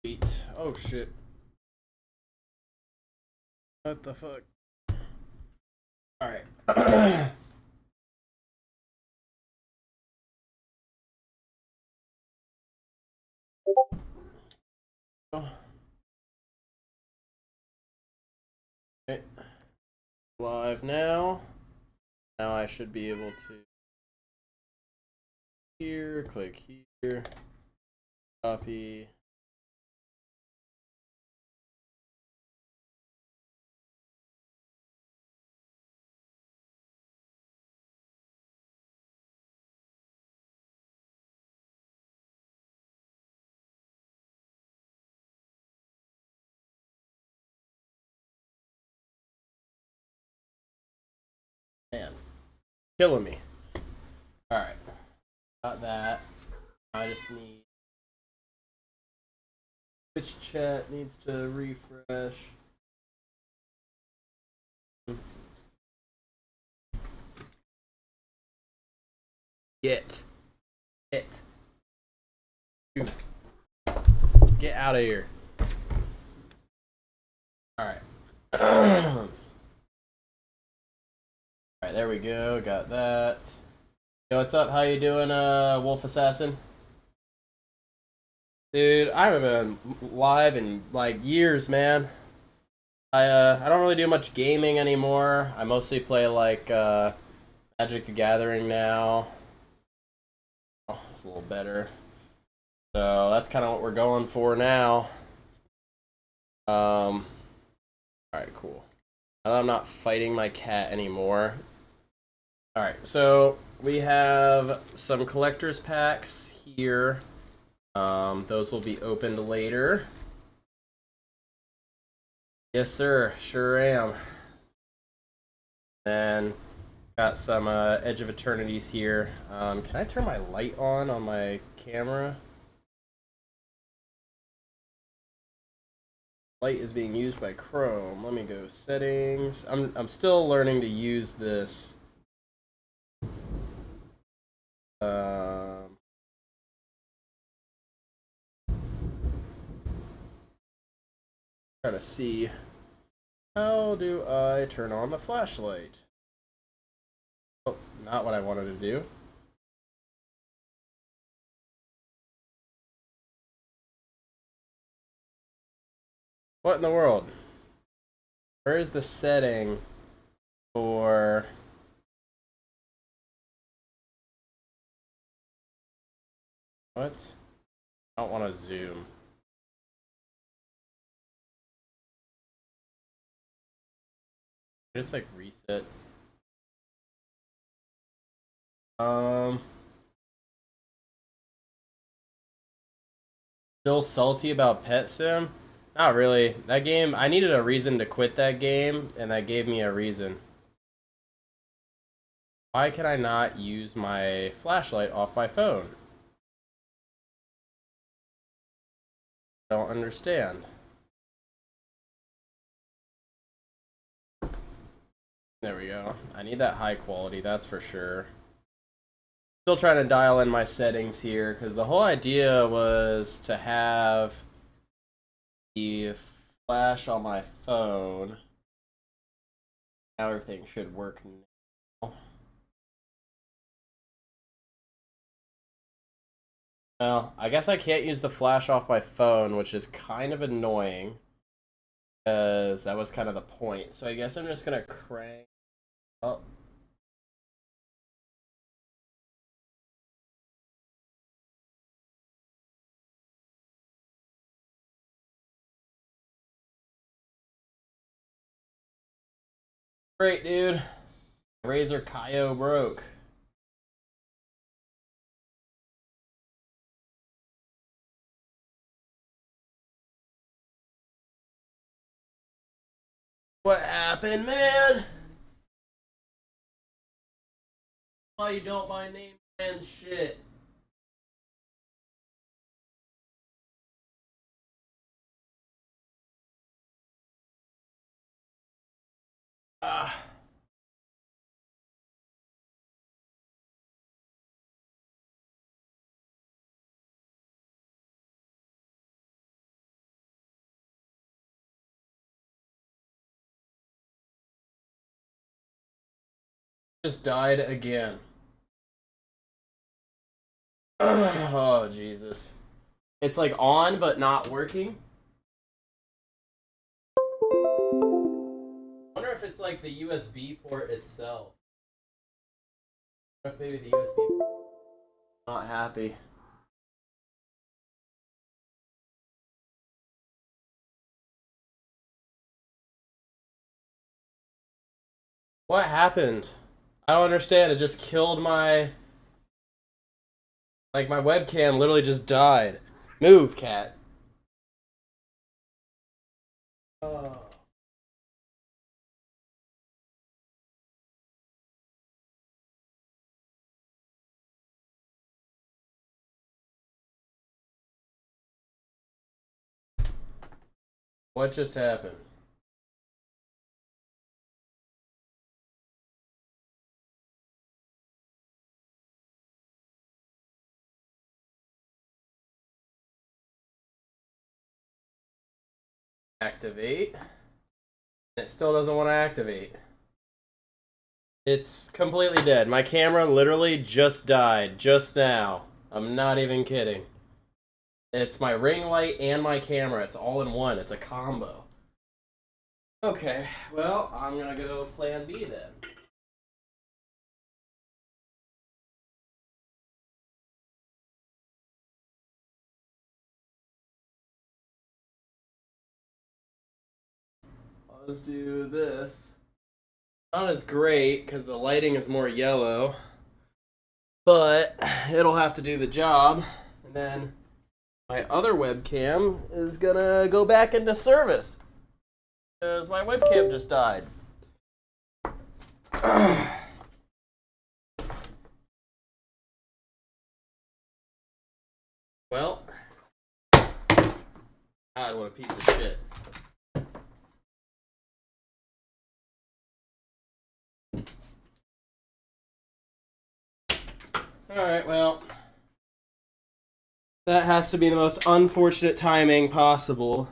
Sweet. Oh shit. What the fuck? Alright. Okay. Live now. Now I should be able to here, click here, copy. Man, killing me. Alright. Got that. I just need Twitch chat needs to refresh. Get it. Get out of here. Alright. Alright, there we go. Got that. Yo, what's up? How you doing, Wolf Assassin? Dude, I haven't been live in like years, man. I don't really do much gaming anymore. I mostly play like Magic the Gathering now. Oh, it's a little better. So that's kind of what we're going for now. All right, cool. Now that I'm not fighting my cat anymore. All right, so we have some collector's packs here. Those will be opened later. Yes, sir. Sure am. And got some Edge of Eternities here. Can I turn my light on my camera? Light is being used by Chrome. Let me go settings. I'm still learning to use this. Try to see, how do I turn on the flashlight? Oh, not what I wanted to do. What in the world? Where is the setting for... What? I don't want to zoom. Just like reset. Still salty about Pet Sim? Not really. That game, I needed a reason to quit that game, and that gave me a reason. Why can I not use my flashlight off my phone? I don't understand. There we go. I need that high quality, that's for sure. Still trying to dial in my settings here, because the whole idea was to have the flash on my phone. Now everything should work now. Well, I guess I can't use the flash off my phone, which is kind of annoying. Because that was kind of the point. So I guess I'm just going to crank up. Great, dude. Razer Kaio broke. What happened, man? Why you don't my name and shit? Ah. Just died again. Oh, Jesus. It's like on, but not working. I wonder if it's like the USB port itself. I wonder if maybe the USB port is not happy. What happened? I don't understand. It just killed my... Like, my webcam literally just died. Move, cat. Oh. What just happened? Activate. It still doesn't want to activate. It's completely dead. My camera literally just died just now. I'm not even kidding. It's my ring light and my camera. It's all in one. It's a combo. Okay, well, I'm gonna go plan B then. Let's do this. Not as great because the lighting is more yellow, but it'll have to do the job. And then my other webcam is gonna go back into service because my webcam just died. Well, God, what a piece of shit. Alright, well, that has to be the most unfortunate timing possible.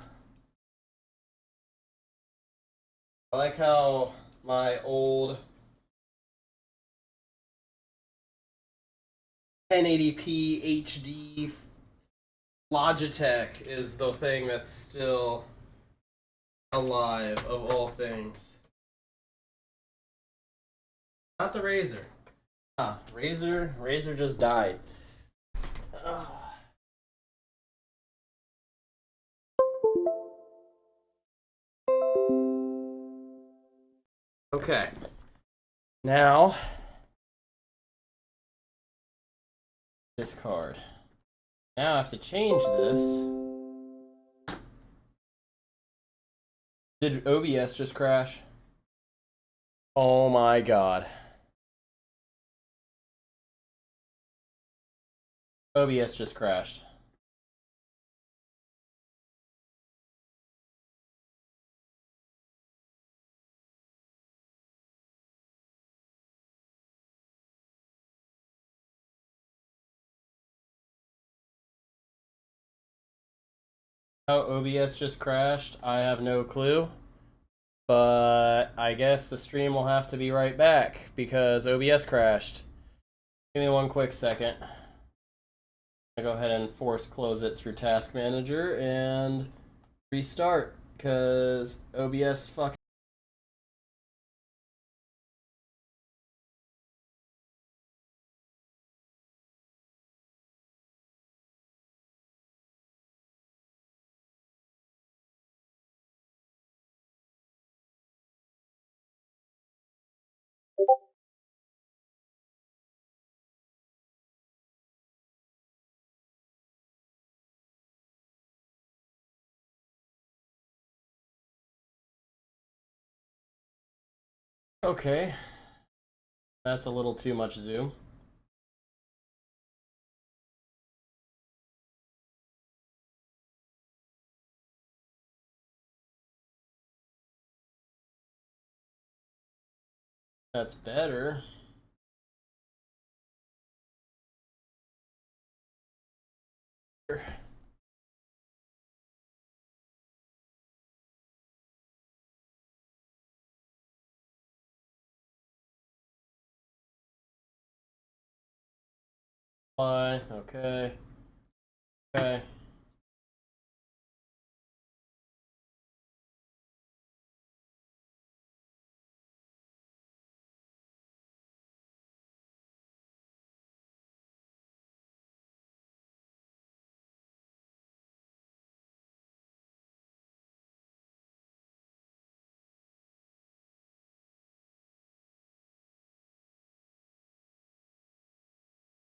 I like how my old 1080p HD Logitech is the thing that's still alive of all things. Not the Razer. Ah, Razer just died. Ugh. Okay. Now, discard. Now I have to change this. Did OBS just crash? Oh my god. OBS just crashed. How OBS just crashed, I have no clue. But I guess the stream will have to be right back because OBS crashed. Give me one quick second. I'm gonna go ahead and force close it through Task Manager and restart because OBS fucked. Okay, that's a little too much zoom. That's better. Apply. Okay. Okay.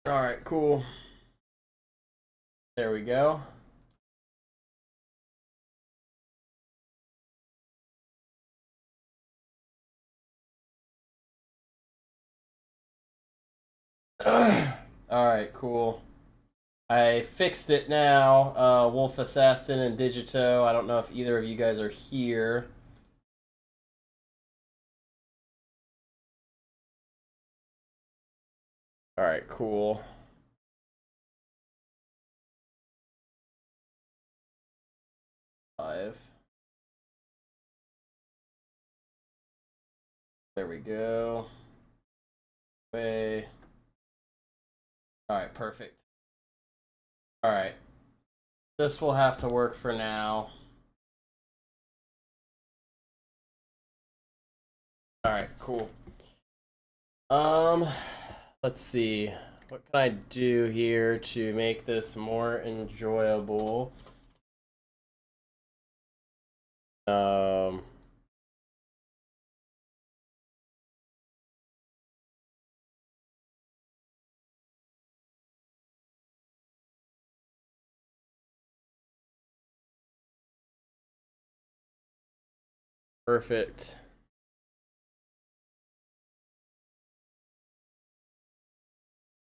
All right, cool. There we go. All right, cool. I fixed it now. Wolf Assassin and Digito. I don't know if either of you guys are here. All right, cool. Five. There we go. Way. All right, perfect. All right. This will have to work for now. All right, cool. Let's see. What can I do here to make this more enjoyable? Perfect.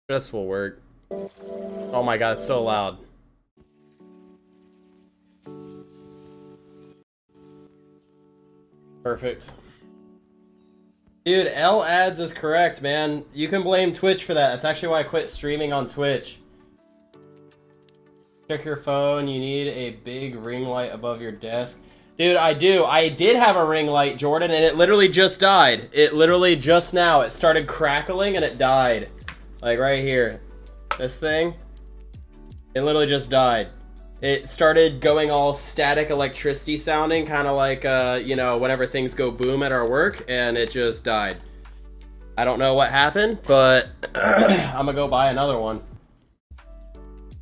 This will work. Oh my god, it's so loud. Perfect. Dude, L ads is correct, man. You can blame Twitch for that. That's actually why I quit streaming on Twitch. Check your phone. You need a big ring light above your desk. Dude, I do. I did have a ring light, Jordan, and it literally just died. It literally just now. It started crackling and it died. Like right here. This thing. It literally just died. It started going all static electricity sounding, kind of like, you know, whenever things go boom at our work, and it just died. I don't know what happened, but I'm gonna go buy another one.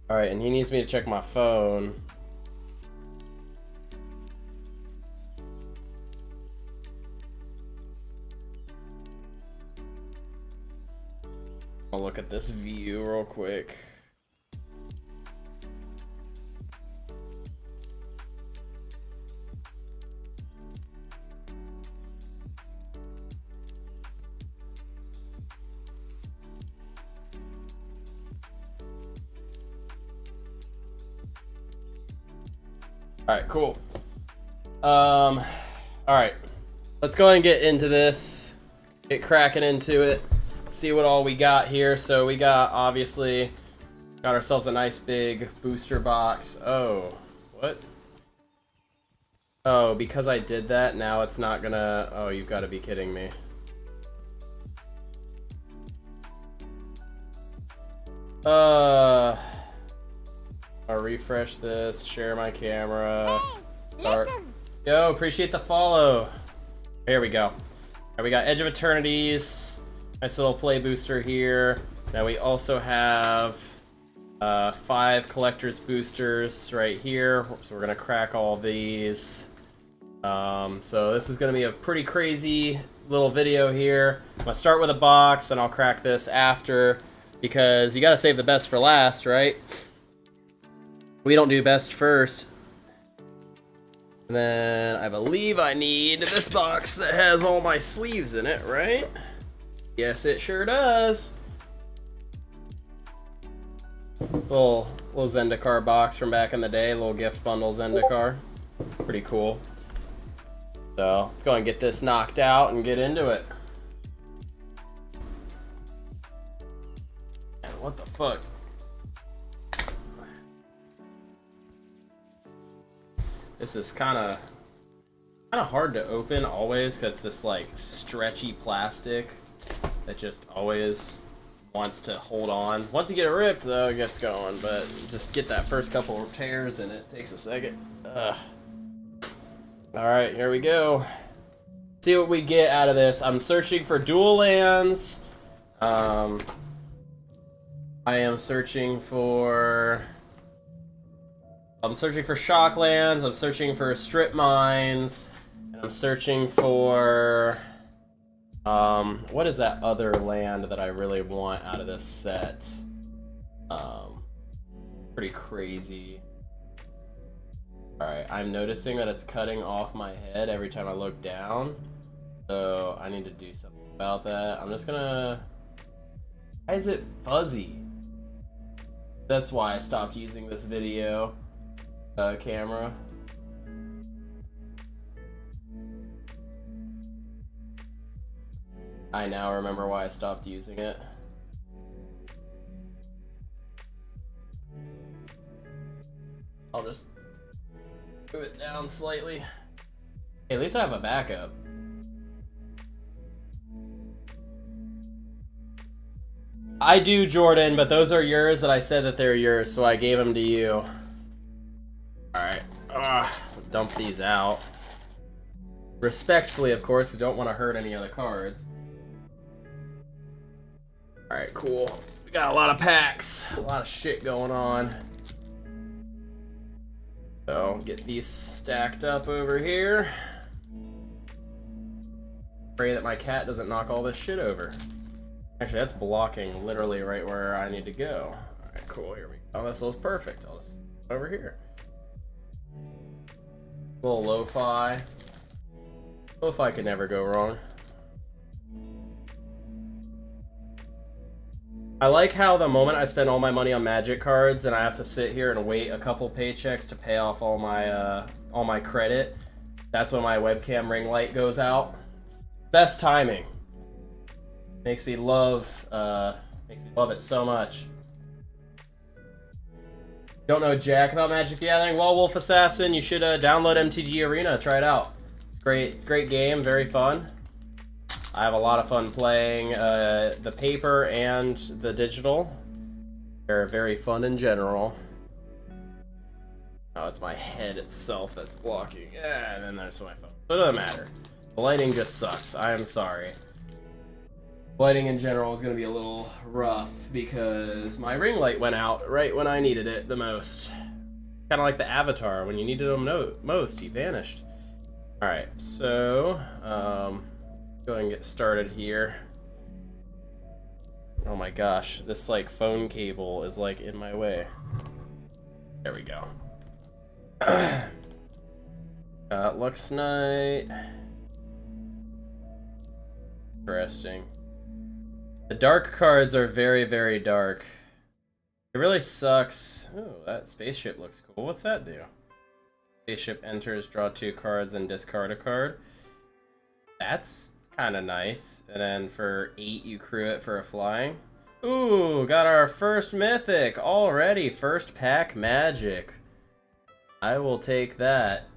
Alright, and he needs me to check my phone. I'll look at this view real quick. Alright, cool. Alright. Let's go ahead and get into this. Get cracking into it. See what all we got here. So we got, obviously, got ourselves a nice big booster box. Oh, what? Oh, because I did that, now it's not gonna... Oh, you've got to be kidding me. I'll refresh this, share my camera, start. Yo, appreciate the follow. Here we go. Right, we got Edge of Eternities, nice little play booster here. Now we also have 5 collector's boosters right here, so we're gonna crack all these. So this is gonna be a pretty crazy little video here. I'm gonna start with a box, and I'll crack this after, because you gotta save the best for last, right? We don't do best first. And then I believe I need this box that has all my sleeves in it, right? Yes, it sure does. Little Zendikar box from back in the day, little gift bundle Zendikar. Pretty cool. So let's go and get this knocked out and get into it. Man, what the fuck? This is kind of hard to open always, because this like stretchy plastic that just always wants to hold on. Once you get it ripped, though, it gets going. But just get that first couple of tears, and it takes a second. All right, here we go. See what we get out of this. I'm searching for dual lands. I am searching for... I'm searching for shock lands. I'm searching for strip mines. And I'm searching for... what is that other land that I really want out of this set? Pretty crazy. Alright, I'm noticing that it's cutting off my head every time I look down. So I need to do something about that. I'm just gonna... Why is it fuzzy? That's why I stopped using this video camera. I now remember why I stopped using it. I'll just move it down slightly. Hey, at least I have a backup. I do, Jordan, but those are yours and I said that they're yours, so I gave them to you. Alright. Dump these out. Respectfully, of course, because I don't want to hurt any of the cards. Alright, cool. We got a lot of packs. A lot of shit going on. So, get these stacked up over here. Pray that my cat doesn't knock all this shit over. Actually, that's blocking literally right where I need to go. Alright, cool. Here we go. Oh, this looks perfect. I'll just over here. A little lo-fi. Lo-fi can never go wrong. I like how the moment I spend all my money on Magic cards and I have to sit here and wait a couple paychecks to pay off all my credit, that's when my webcam ring light goes out. Best timing. Makes me love it so much. Don't know jack about Magic the Gathering? Well, Wolf Assassin, you should download MTG Arena. Try it out. It's great. It's a great game. Very fun. I have a lot of fun playing the paper and the digital. They're very fun in general. Oh, it's my head itself that's blocking. And then there's my phone. So it doesn't matter. The lighting just sucks. I am sorry. Lighting in general is going to be a little rough because my ring light went out right when I needed it the most. Kind of like the Avatar. When you needed him most, he vanished. Alright, so... go ahead and get started here. Oh my gosh, this like phone cable is like in my way. There we go. Lux Knight. Interesting. The dark cards are very, very dark. It really sucks. Oh, that spaceship looks cool. What's that do? Spaceship enters, draw 2 cards, and discard a card. That's kind of nice. And then for 8, you crew it for a flying. Ooh, got our first mythic already. First pack Magic. I will take that.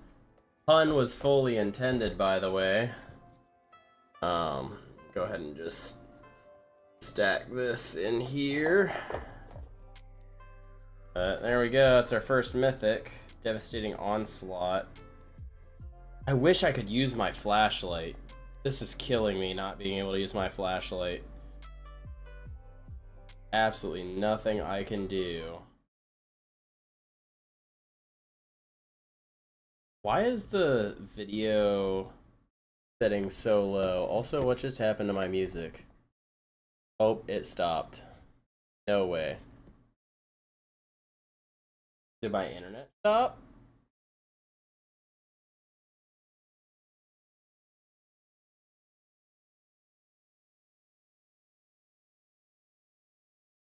Pun was fully intended, by the way. Go ahead and just stack this in here. There we go. That's our first mythic. Devastating Onslaught. I wish I could use my flashlight. This is killing me not being able to use my flashlight. Absolutely nothing I can do. Why is the video setting so low? Also, what just happened to my music? Oh, it stopped. No way. Did my internet stop?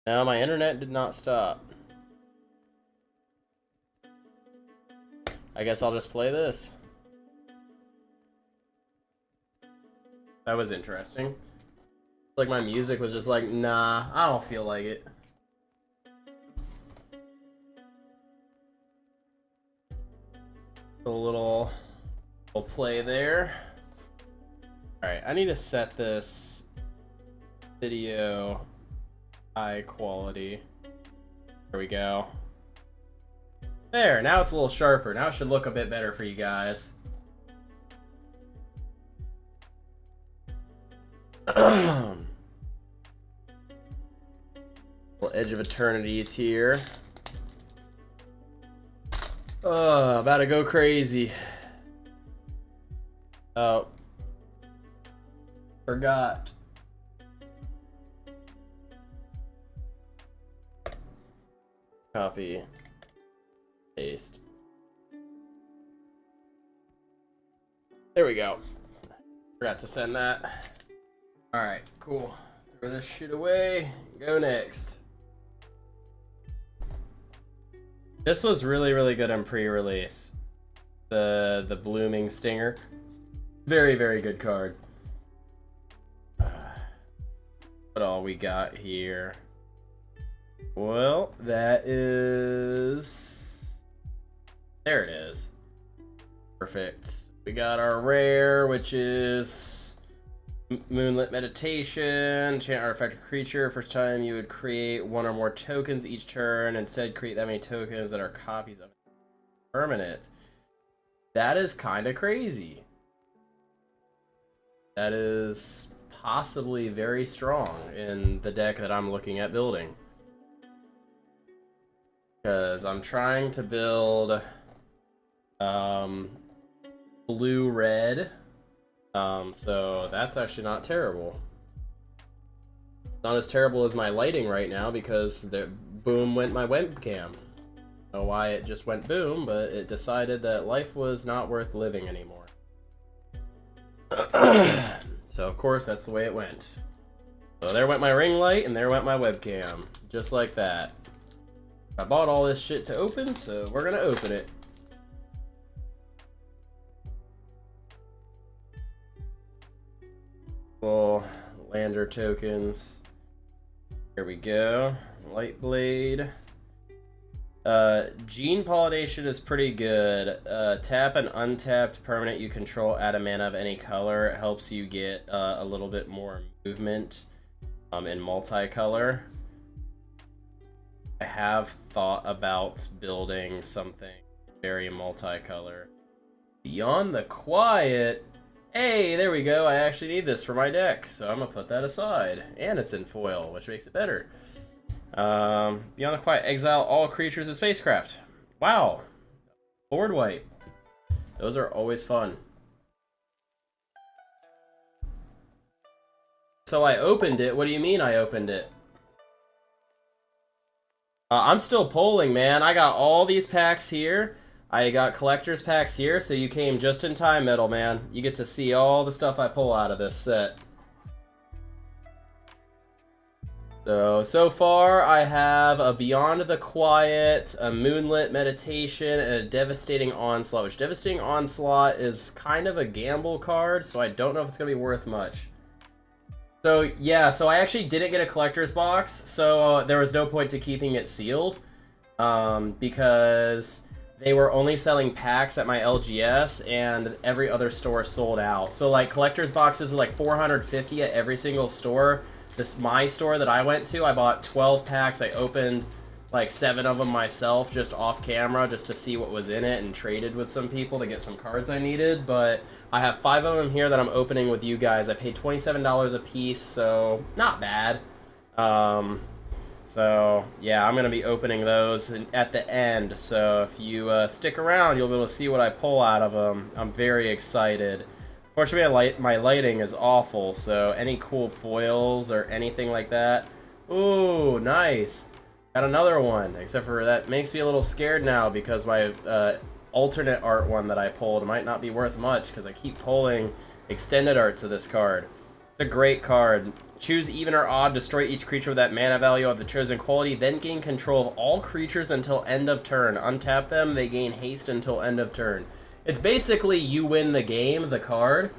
No, my internet did not stop. I guess I'll just play this. That was interesting. It's like my music was just like, nah, I don't feel like it. A little play there. Alright, I need to set this video high quality. There we go. There, now it's a little sharper. Now it should look a bit better for you guys. Little Edge of Eternities here. About to go crazy. Oh. Forgot. Copy. Paste. There we go. Forgot to send that. Alright, cool. Throw this shit away. Go next. This was really, really good on pre-release. The Blooming Stinger. Very, very good card. What all we got here? Well, that is... There it is. Perfect. We got our rare, which is Moonlit Meditation. Enchant artifact creature. First time you would create one or more tokens each turn. Instead, create that many tokens that are copies of permanent. That is kind of crazy. That is possibly very strong in the deck that I'm looking at building. Because I'm trying to build blue-red. So that's actually not terrible. It's not as terrible as my lighting right now because the boom went my webcam. I don't know why it just went boom, but it decided that life was not worth living anymore. So of course that's the way it went. So there went my ring light and there went my webcam. Just like that. I bought all this shit to open, so we're gonna open it. Little lander tokens. Here we go. Light Blade. Gene Pollination is pretty good. Tap an untapped permanent you control, add a mana of any color. It helps you get a little bit more movement in multicolor. I have thought about building something very multicolor. Beyond the Quiet. Hey, there we go. I actually need this for my deck, so I'm gonna put that aside. And it's in foil, which makes it better. Beyond the Quiet, exile all creatures and spacecraft. Wow. Board wipe. Those are always fun. So I opened it. What do you mean I opened it? I'm still polling, man. I got all these packs here. I got collector's packs here, so you came just in time, Metal Man. You get to see all the stuff I pull out of this set. So far I have a Beyond the Quiet, a Moonlit Meditation, and a Devastating Onslaught, which Devastating Onslaught is kind of a gamble card, so I don't know if it's going to be worth much. So yeah, so I actually didn't get a collector's box, so there was no point to keeping it sealed, because they were only selling packs at my LGS, and every other store sold out. So like collector's boxes are like $450 at every single store. My store that I went to, I bought 12 packs. I opened like 7 of them myself just off camera just to see what was in it and traded with some people to get some cards I needed. But I have 5 of them here that I'm opening with you guys. I paid $27 a piece, so not bad. So yeah, I'm going to be opening those at the end. So if you stick around, you'll be able to see what I pull out of them. I'm very excited. Fortunately, my lighting is awful, so any cool foils or anything like that. Ooh, nice. Got another one, except for that makes me a little scared now because my alternate art one that I pulled might not be worth much because I keep pulling extended arts of this card. It's a great card. Choose even or odd, destroy each creature with that mana value of the chosen quality, then gain control of all creatures until end of turn. Untap them, they gain haste until end of turn. It's basically you win the game, the card.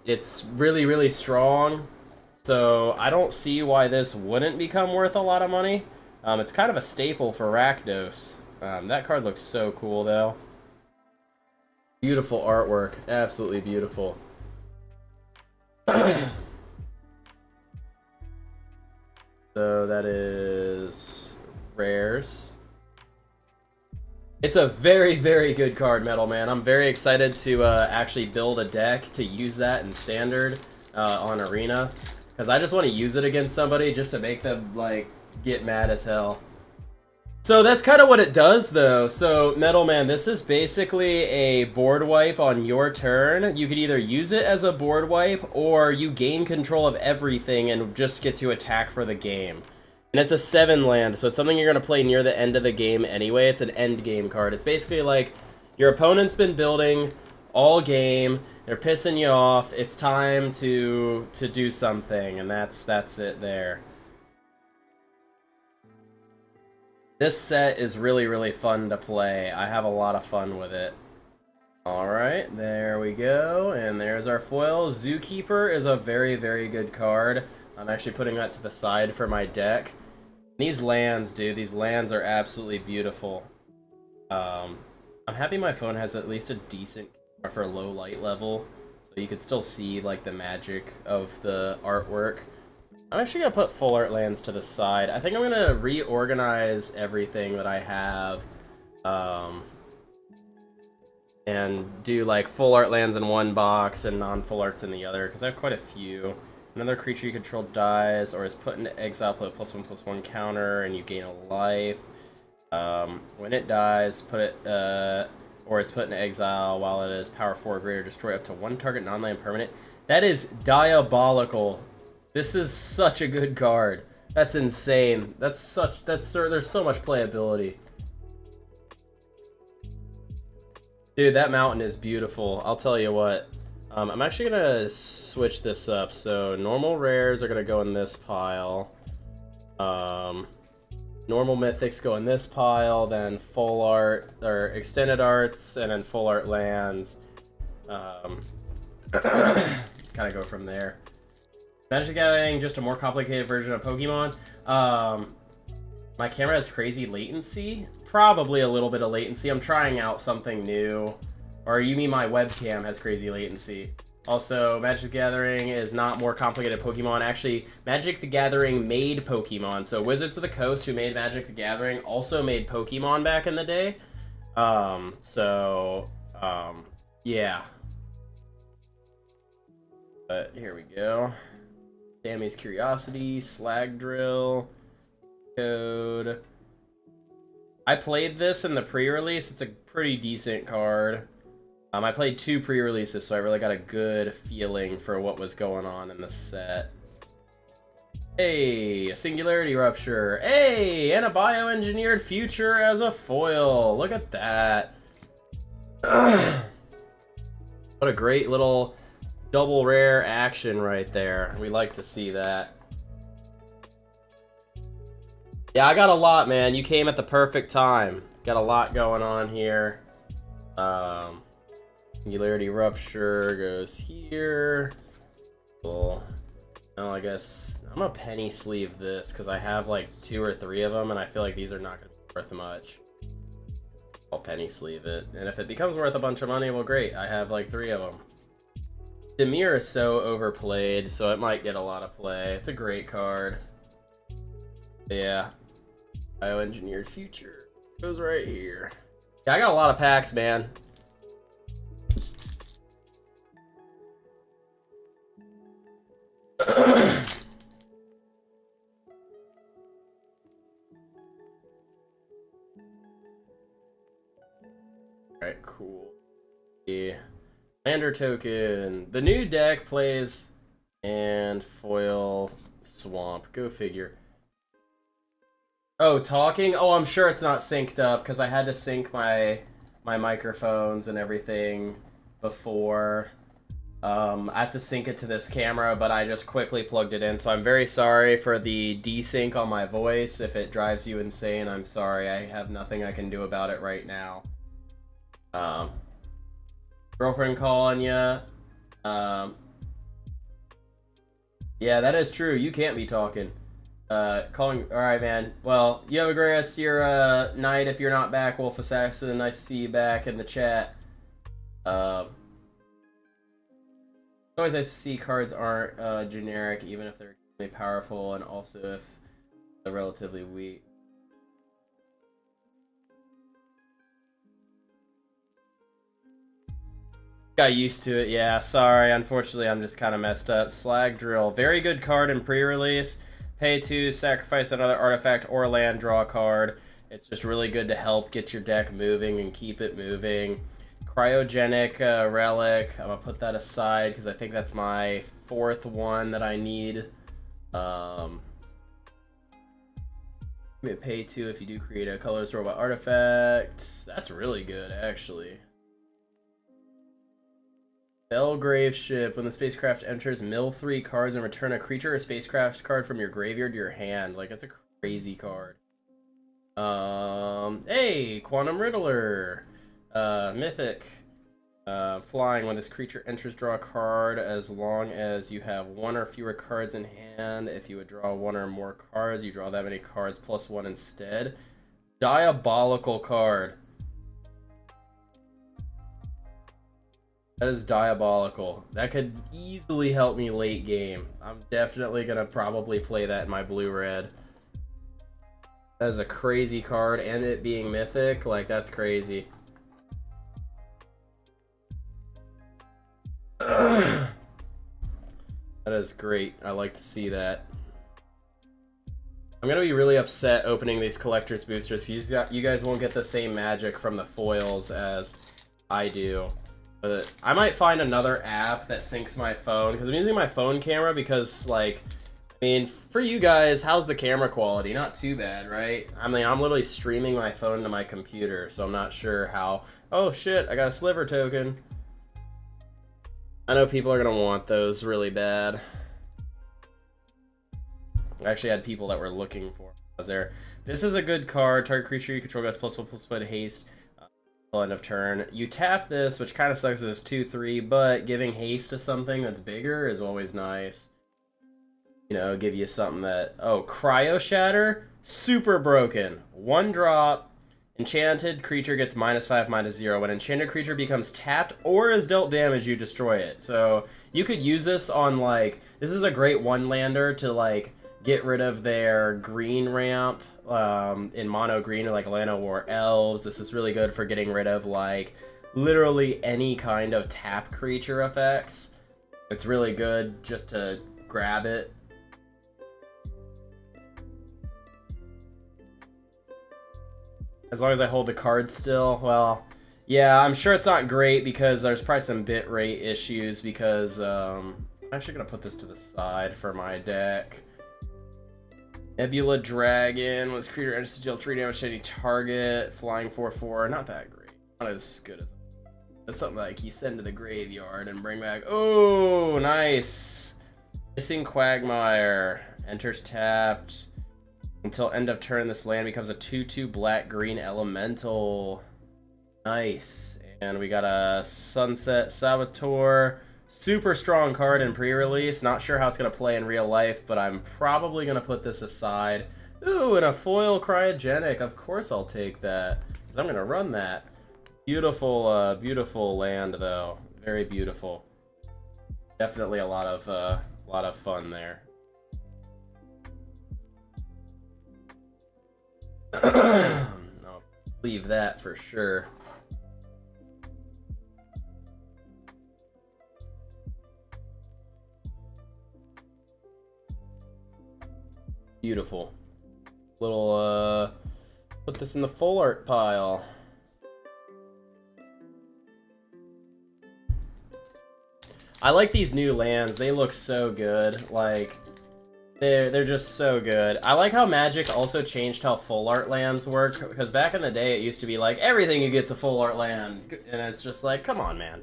It's really, really strong. So I don't see why this wouldn't become worth a lot of money. It's kind of a staple for Rakdos. That card looks so cool, though. Beautiful artwork. Absolutely beautiful. So that is rares. It's a very, very good card, Metal Man. I'm very excited to actually build a deck to use that in Standard on Arena. Because I just want to use it against somebody just to make them, like, get mad as hell. So that's kind of what it does, though. So, Metal Man, this is basically a board wipe on your turn. You could either use it as a board wipe, or you gain control of everything and just get to attack for the game. And it's a 7 land, so it's something you're going to play near the end of the game anyway. It's an end game card. It's basically like your opponent's been building all game. They're pissing you off. It's time to do something, and that's it there. This set is really, really fun to play. I have a lot of fun with it. Alright, there we go. And there's our foil. Zookeeper is a very, very good card. I'm actually putting that to the side for my deck. These lands, dude, these lands are absolutely beautiful. I'm happy my phone has at least a decent camera for low light level, so you could still see, like, the magic of the artwork. I'm actually going to put full art lands to the side. I think I'm going to reorganize everything that I have and do like full art lands in one box and non-full arts in the other, because I have quite a few. Another creature you control dies or is put into exile, put a +1/+1 counter, and you gain a life. When it dies, put it, or is put into exile while it is power 4 or greater, destroy up to one target non-land permanent. That is diabolical. This is such a good card. That's insane. There's so much playability. Dude, that mountain is beautiful. I'll tell you what. I'm actually gonna switch this up. So normal rares are gonna go in this pile. Normal mythics go in this pile. Then full art or extended arts, and then full art lands. Kind of go from there. Magic the Gathering, just a more complicated version of Pokemon. My camera has crazy latency. Probably a little bit of latency. I'm trying out something new. Or you mean my webcam has crazy latency. Also, Magic the Gathering is not more complicated Pokemon. Actually, Magic the Gathering made Pokemon. So Wizards of the Coast, who made Magic the Gathering, also made Pokemon back in the day. Yeah. But here we go. Sammy's Curiosity, Slag Drill, Code. I played this in the pre-release. It's a pretty decent card. I played 2 pre-releases, so I really got a good feeling for what was going on in the set. Hey, a Singularity Rupture. Hey, and a Bioengineered Future as a foil. Look at that. What a great little double rare action right there. We like to see that. Yeah, I got a lot, man. You came at the perfect time. Got a lot going on here. Singularity Rupture goes here. Cool. Now I guess I'm gonna penny sleeve this because I have like 2 or 3 of them, and I feel like these are not gonna be worth much. I'll penny sleeve it, and if it becomes worth a bunch of money, well, great. I have like 3 of them. Dimir is so overplayed, so it might get a lot of play. It's a great card. Yeah. Bioengineered Future goes right here. Yeah, I got a lot of packs, man. Alright, cool. Yeah. Commander token. The new deck plays and foil swamp. Go figure. Oh, talking? Oh, I'm sure it's not synced up because I had to sync my microphones and everything before. I have to sync it to this camera, but I just quickly plugged it in, so I'm very sorry for the desync on my voice. If it drives you insane, I'm sorry. I have nothing I can do about it right now. Girlfriend calling ya. Yeah, that is true. You can't be talking. Calling. Alright, man. Well, you have a great rest of your night if you're not back, Wolf Assassin. Nice to see you back in the chat. It's always nice to see cards aren't generic, even if they're extremely powerful, and also if relatively weak. Got used to it, yeah. Sorry, unfortunately, I'm just kind of messed up. Slag Drill, very good card in pre-release. Pay 2, sacrifice another artifact or land, draw a card. It's just really good to help get your deck moving and keep it moving. Cryogenic Relic, I'm gonna put that aside because I think that's my 4th one that I need. Pay 2 if you do create a colorless robot artifact. That's really good, actually. Belgrave Ship. When the spacecraft enters, mill 3 cards and return a creature or spacecraft card from your graveyard to your hand. Like, that's a crazy card. Hey, Quantum Riddler. Mythic. Flying. When this creature enters, draw a card as long as you have 1 or fewer cards in hand. If you would draw 1 or more cards, you draw that many cards plus 1 instead. Diabolical card. That is diabolical. That could easily help me late game. I'm definitely gonna probably play that in my blue-red. That is a crazy card, and it being mythic, like, that's crazy. That is great. I like to see that. I'm gonna be really upset opening these collector's boosters. You guys won't get the same magic from the foils as I do. But I might find another app that syncs my phone, because I'm using my phone camera because, like, I mean, for you guys, how's the camera quality? Not too bad, right? I mean, I'm literally streaming my phone to my computer, so I'm not sure how... Oh shit, I got a sliver token. I know people are gonna want those really bad. I actually had people that were looking for there. This is a good card. Target creature you control gets +1/+1 haste. End of turn. You tap this, which kind of sucks as 2/3, but giving haste to something that's bigger is always nice. You know, give you something that... Oh, Cryo Shatter? Super broken. 1 drop. Enchanted creature gets -5/-0. When enchanted creature becomes tapped or is dealt damage, you destroy it. So you could use this on, like... This is a great one-lander to, like, get rid of their green ramp. In mono green, or like Llanowar Elves. This is really good for getting rid of, like, literally any kind of tap creature effects. It's really good just to grab it. As long as I hold the card still, well, yeah, I'm sure it's not great because there's probably some bitrate issues because, I'm actually gonna put this to the side for my deck. Nebula Dragon. When this creature enters to deal 3 damage to any target. Flying 4/4. Not that great. Not as good as... That's something like you send to the graveyard and bring back... Oh, nice! Missing Quagmire. Enters tapped. Until end of turn, this land becomes a 2/2 black-green elemental. Nice. And we got a Sunset Saboteur. Super strong card in pre-release. Not sure how it's going to play in real life, but I'm probably going to put this aside. Ooh, and a foil Cryogenic. Of course I'll take that, because I'm going to run that. Beautiful, beautiful land, though. Very beautiful. Definitely a lot of fun there. I'll leave that for sure. Beautiful. Little, put this in the full art pile. I like these new lands. They look so good. Like, they're just so good. I like how Magic also changed how full art lands work, because back in the day it used to be like everything you get's a full art land, and it's just like, come on, man.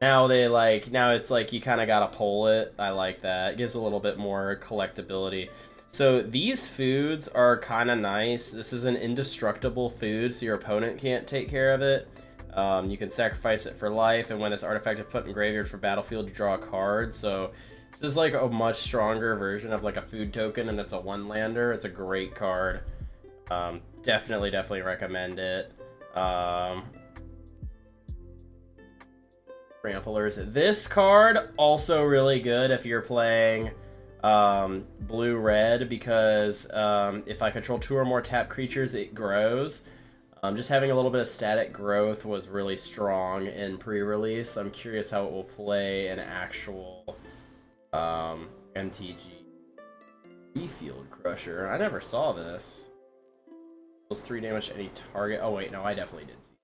Now it's like you kind of gotta pull it. I like that. It gives a little bit more collectability. So these foods are kind of nice. This is an indestructible food, so your opponent can't take care of it. You can sacrifice it for life, and when this artifact is put in graveyard for battlefield, you draw a card. So this is like a much stronger version of like a food token, and it's a one-lander. It's a great card. Definitely recommend it. Tramplers. This card, also really good if you're playing blue-red because if I control 2 or more tap creatures, it grows. Just having a little bit of static growth was really strong in pre-release. I'm curious how it will play in actual MTG. Field Crusher. I never saw this. Deals 3 damage to any target. Oh wait, no, I definitely did see.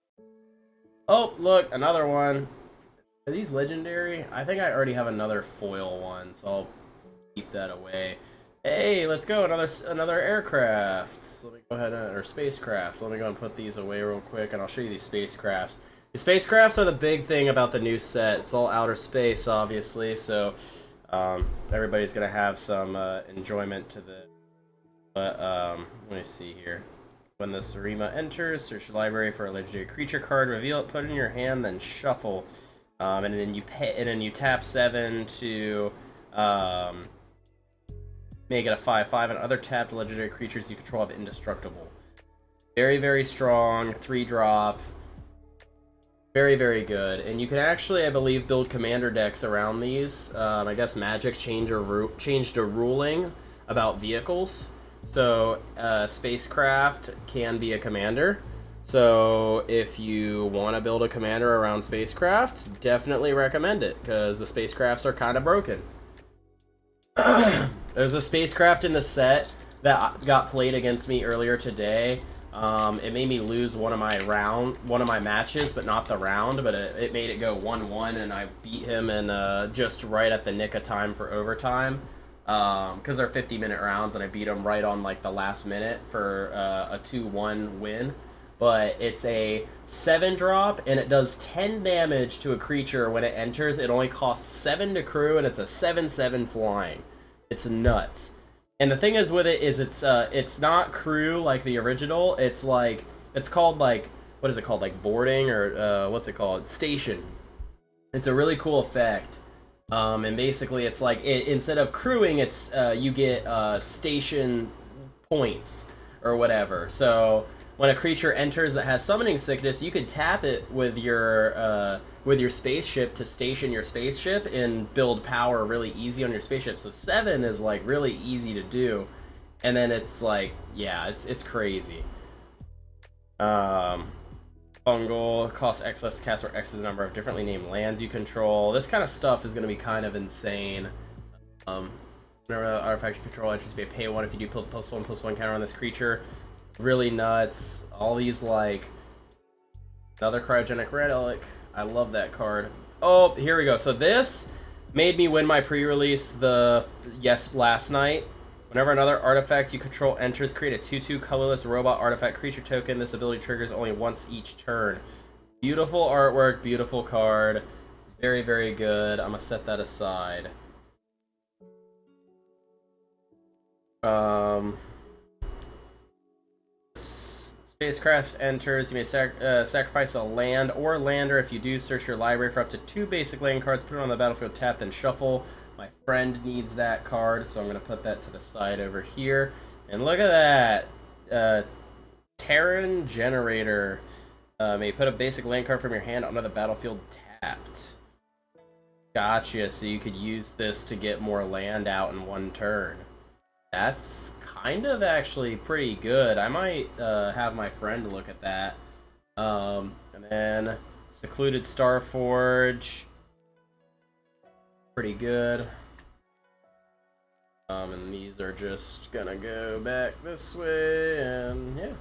Oh, look, another one. Are these legendary? I think I already have another foil one, so I'll keep that away. Hey, let's go, another aircraft. So let me go ahead or spacecraft. Let me go and put these away real quick, and I'll show you these spacecrafts. The spacecrafts are the big thing about the new set. It's all outer space, obviously, so everybody's gonna have some enjoyment to the. But let me see here. When the Zarima enters, search the library for a legendary creature card, reveal it, put it in your hand, then shuffle, and then you tap 7 to make it a 5/5, and other tapped legendary creatures you control have indestructible. Very, very strong 3-drop. Very, very good. And you can actually, I believe, build commander decks around these. I guess Magic changed a ruling about vehicles. So, spacecraft can be a commander. So, if you want to build a commander around spacecraft, definitely recommend it, because the spacecrafts are kind of broken. There's a spacecraft in the set that got played against me earlier today. It made me lose one of my matches, but not the round, but it made it go 1-1, and I beat him in just right at the nick of time for overtime. Because they're 50-minute rounds, and I beat him right on like the last minute for a 2-1 win. But it's a 7-drop, and it does 10 damage to a creature when it enters. It only costs 7 to crew, and it's a 7/7 flying. It's nuts. And the thing is with it is it's not crew like the original. It's called like, what is it called, like boarding, or what's it called, station. It's a really cool effect. And basically it's like instead of crewing, it's you get station points or whatever. So when a creature enters that has summoning sickness, you can tap it with your spaceship to station your spaceship and build power really easy on your spaceship. So 7 is like really easy to do, and then it's like, yeah, it's crazy. Fungal costs X less to cast, where X is the number of differently named lands you control. This kind of stuff is going to be kind of insane. Whenever the artifact you control enters, be a pay 1 if you do put +1/+1 counter on this creature. Really nuts. All these, like, another cryogenic relic. I love that card. Oh, here we go. So this made me win my pre-release last night. Whenever another artifact you control enters, create a 2/2 colorless robot artifact creature token. This ability triggers only once each turn. Beautiful artwork, beautiful card. Very, very good. I'm gonna set that aside. Spacecraft enters. You may sacrifice a land or lander. If you do, search your library for up to 2 basic land cards. Put it on the battlefield, tap, then shuffle. My friend needs that card, so I'm going to put that to the side over here. And look at that. Terran Generator. May put a basic land card from your hand onto the battlefield tapped. Gotcha. So you could use this to get more land out in one turn. That's kind of actually pretty good. I might have my friend look at that. And then Secluded Starforge. Pretty good. And these are just gonna go back this way, and yeah.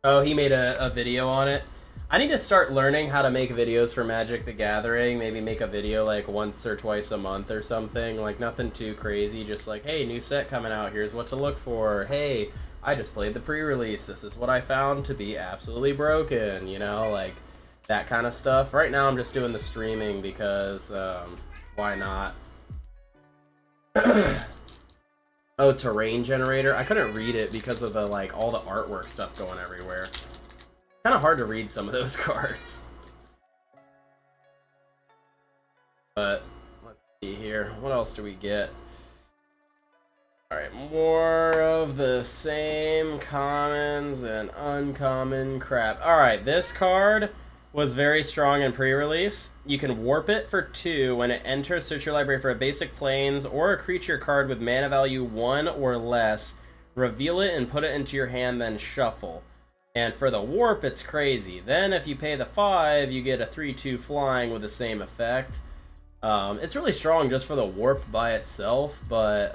Oh, he made a video on it. I need to start learning how to make videos for Magic the Gathering. Maybe make a video like once or twice a month or something. Like nothing too crazy. Just like, hey, new set coming out. Here's what to look for. Hey, I just played the pre-release. This is what I found to be absolutely broken. You know, like that kind of stuff. Right now I'm just doing the streaming because why not? Oh, Terrain Generator. I couldn't read it because of the like all the artwork stuff going everywhere. Kind of hard to read some of those cards. But let's see here. What else do we get? Alright, more of the same commons and uncommon crap. Alright, this card was very strong in pre-release. You can warp it for 2 when it enters. Search your library for a basic planes or a creature card with mana value 1 or less. Reveal it and put it into your hand, then shuffle. And for the warp, it's crazy. Then if you pay the 5, you get a 3/2 flying with the same effect. It's really strong just for the warp by itself, but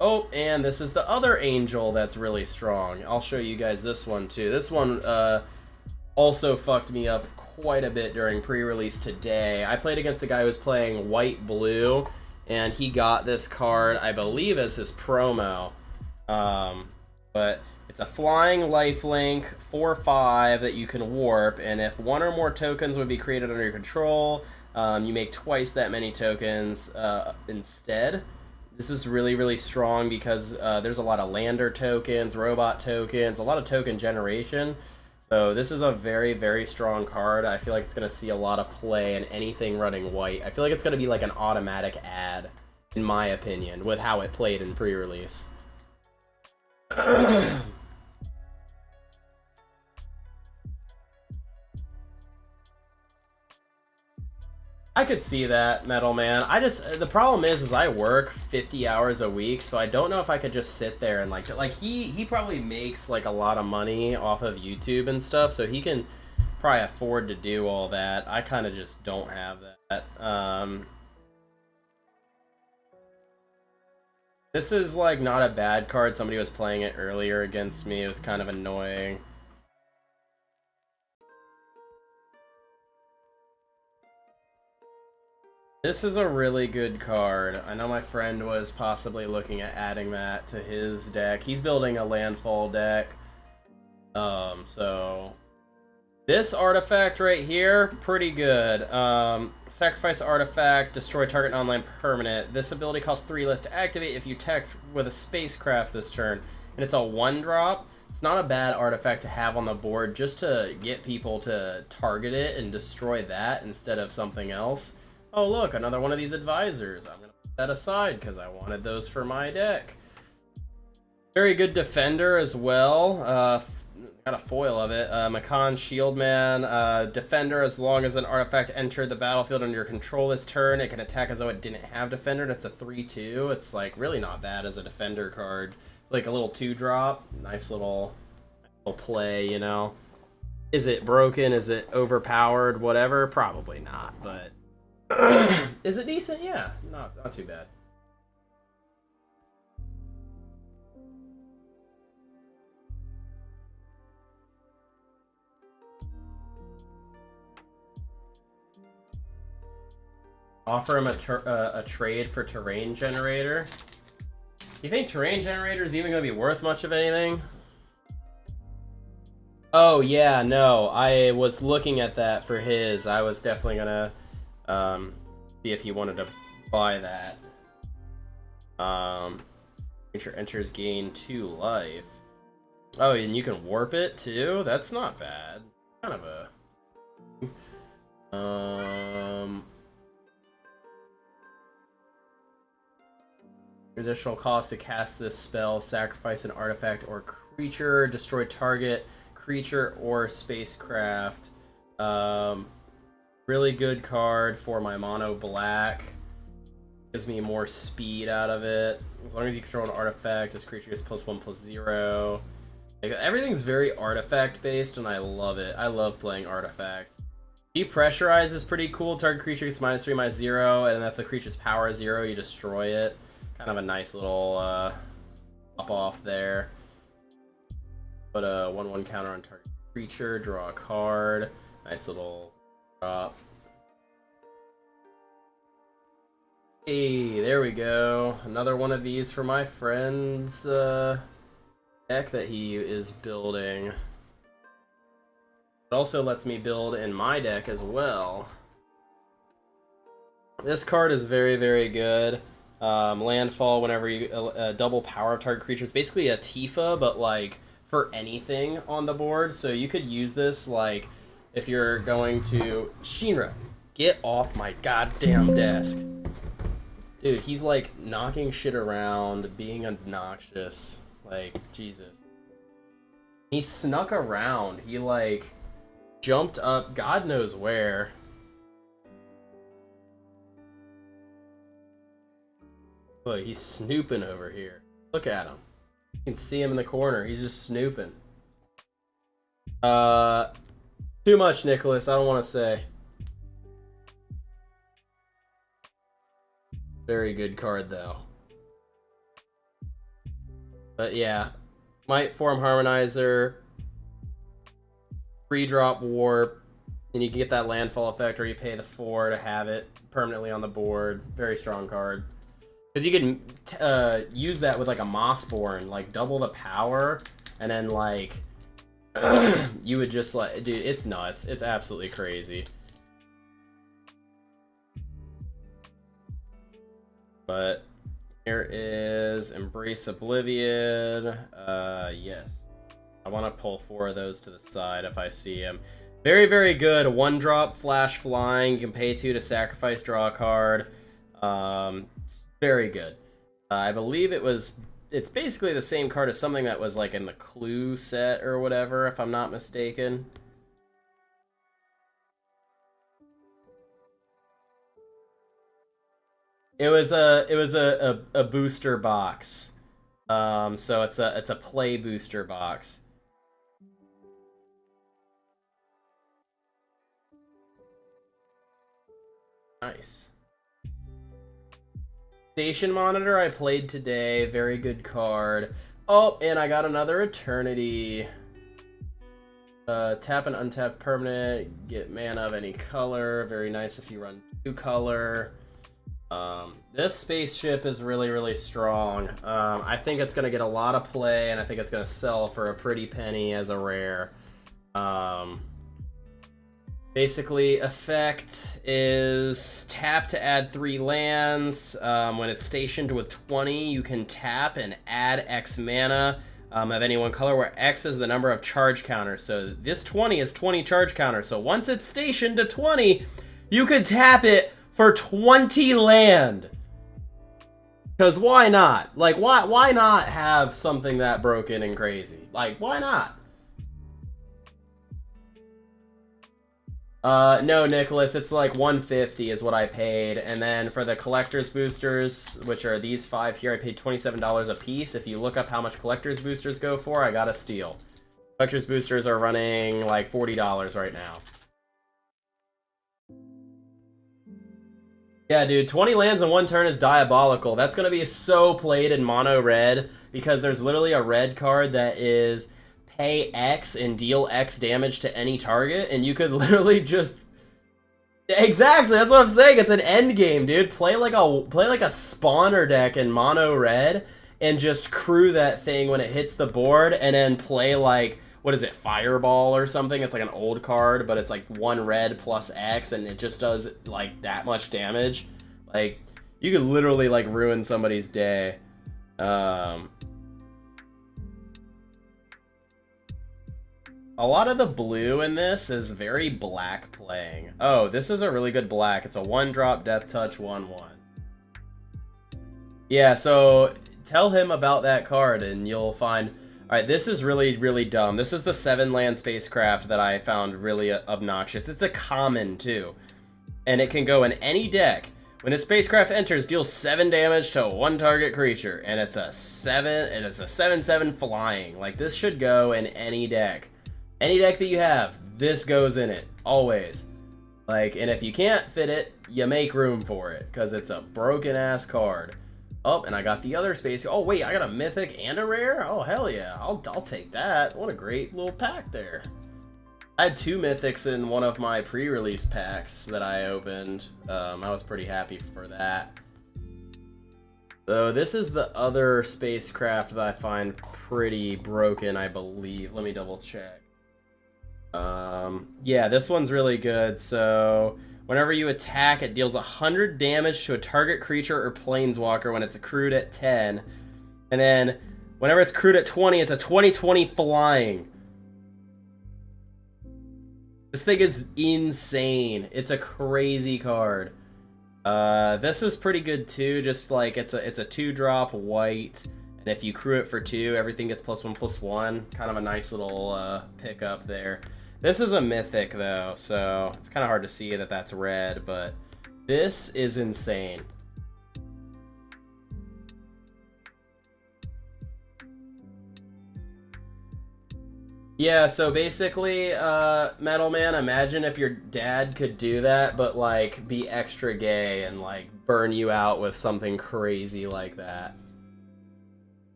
oh, and this is the other angel that's really strong. I'll show you guys this one too. This one also fucked me up quite a bit during pre-release today. I played against a guy who was playing white-blue, and he got this card, I believe, as his promo. But it's a flying lifelink 4/5 that you can warp, and if 1 or more tokens would be created under your control, you make twice that many tokens instead. This is really, really strong because there's a lot of lander tokens, robot tokens, a lot of token generation. So this is a very, very strong card. I feel like it's going to see a lot of play in anything running white. I feel like it's going to be like an automatic ad, in my opinion, with how it played in pre-release. I could see that, Metal Man. The problem is I work 50 hours a week, so I don't know if I could just sit there and like he probably makes like a lot of money off of YouTube and stuff, so he can probably afford to do all that. I kind of just don't have that. This is like not a bad card. Somebody was playing it earlier against me. It was kind of annoying. This is a really good card. I know my friend was possibly looking at adding that to his deck. He's building a landfall deck. So this artifact right here, pretty good. Sacrifice artifact, destroy target non-land permanent. This ability costs 3 less to activate if you tech with a spacecraft this turn. And it's a 1-drop. It's not a bad artifact to have on the board just to get people to target it and destroy that instead of something else. Oh look, another one of these advisors. I'm going to put that aside because I wanted those for my deck. Very good defender as well. Got a foil of it. Makan Shieldman. Defender, as long as an artifact entered the battlefield under your control this turn, it can attack as though it didn't have defender. That's a 3/2. It's like really not bad as a defender card. Like a little 2-drop. Nice little play, you know. Is it broken? Is it overpowered? Whatever? Probably not, but is it decent? Yeah, not too bad. Offer him a trade for terrain generator. You think terrain generator is even going to be worth much of anything? Oh yeah, no. I was looking at that for his. I was definitely gonna see if he wanted to buy that. Creature enters, gain 2 life. Oh, and you can warp it too? That's not bad. Kind of a additional cost to cast this spell, sacrifice an artifact or creature, destroy target creature or spacecraft. Really good card for my mono black. Gives me more speed out of it. As long as you control an artifact, this creature gets +1/+0. Like, everything's very artifact based, and I love it. I love playing artifacts. Depressurize is pretty cool. Target creature gets -3/-0, and if the creature's power is 0, you destroy it. Kind of a nice little pop off there. Put a 1/1 counter on target creature, draw a card. Nice little drop. Hey, there we go. Another one of these for my friend's deck that he is building. It also lets me build in my deck as well. This card is very, very good. Landfall, whenever you double power of target creature. It's basically a Tifa, but like for anything on the board. So you could use this like if you're going to Shinra, get off my goddamn desk. Dude, he's like knocking shit around, being obnoxious. Like, Jesus. He snuck around. He like jumped up God knows where. Look, he's snooping over here. Look at him. You can see him in the corner. He's just snooping. Too much, Nicholas. I don't want to say. Very good card, though. But yeah. Might Form Harmonizer. Free drop Warp. And you can get that landfall effect, or you pay the 4 to have it permanently on the board. Very strong card. Because you can use that with like a Mossborn, like double the power, and then like you would just like, dude, it's nuts. It's absolutely crazy. But here is Embrace Oblivion. Yes. I want to pull 4 of those to the side if I see them. Very, very good. 1-drop Flash Flying. You can pay 2 to sacrifice, draw a card. Very good. I believe it's basically the same card as something that was like in the Clue set or whatever, if I'm not mistaken. It was a booster box. So it's a play booster box. Nice. Station Monitor I played today. Very good card. Oh, and I got another Eternity. Tap and untap permanent. Get mana of any color. Very nice if you run 2 color. This spaceship is really, really strong. I think it's going to get a lot of play, and I think it's going to sell for a pretty penny as a rare. Basically, effect is tap to add 3 lands. When it's stationed with 20, you can tap and add X mana of any one color, where X is the number of charge counters. So this 20 is 20 charge counters. So once it's stationed to 20, you can tap it for 20 land. Because why not? Like, why not have something that broken and crazy? Like, why not? No, Nicholas, it's like 150 is what I paid, and then for the collector's boosters, which are these 5 here, I paid $27 a piece. If you look up how much collector's boosters go for, I got a steal. Collector's boosters are running like $40 right now. Yeah, dude, 20 lands in 1 turn is diabolical. That's gonna be so played in mono red, because there's literally a red card that is pay X and deal X damage to any target, and you could literally just... Exactly, that's what I'm saying. It's an end game, dude. Play like a spawner deck in mono red and just crew that thing when it hits the board, and then play like, what is it, Fireball or something? It's like an old card, but it's like 1 red plus X, and it just does like that much damage. Like, you could literally like ruin somebody's day. A lot of the blue in this is very black playing. Oh, this is a really good black. It's a 1-drop Death Touch 1/1. Yeah, so tell him about that card and you'll find... Alright, this is really, really dumb. This is the 7-land spacecraft that I found really obnoxious. It's a common, too. And it can go in any deck. When a spacecraft enters, deals 7 damage to 1 target creature. And it's a 7/7 flying. Like, this should go in any deck. Any deck that you have, this goes in it. Always. Like, and if you can't fit it, you make room for it. Because it's a broken-ass card. Oh, and I got the other space. Oh, wait, I got a mythic and a rare? Oh, hell yeah. I'll take that. What a great little pack there. I had 2 mythics in one of my pre-release packs that I opened. I was pretty happy for that. So this is the other spacecraft that I find pretty broken, I believe. Let me double check. Yeah, this one's really good. So whenever you attack, it deals 100 damage to a target creature or planeswalker when it's accrued at 10. And then whenever it's accrued at 20, it's a 20/20 flying. This thing is insane. It's a crazy card. This is pretty good too. Just like it's a 2-drop white, and if you accrue it for 2, everything gets +1/+1. Kind of a nice little pickup there. This is a mythic, though, so it's kind of hard to see that that's red, but this is insane. Yeah, so basically, Metal Man, imagine if your dad could do that, but, like, be extra gay and, like, burn you out with something crazy like that.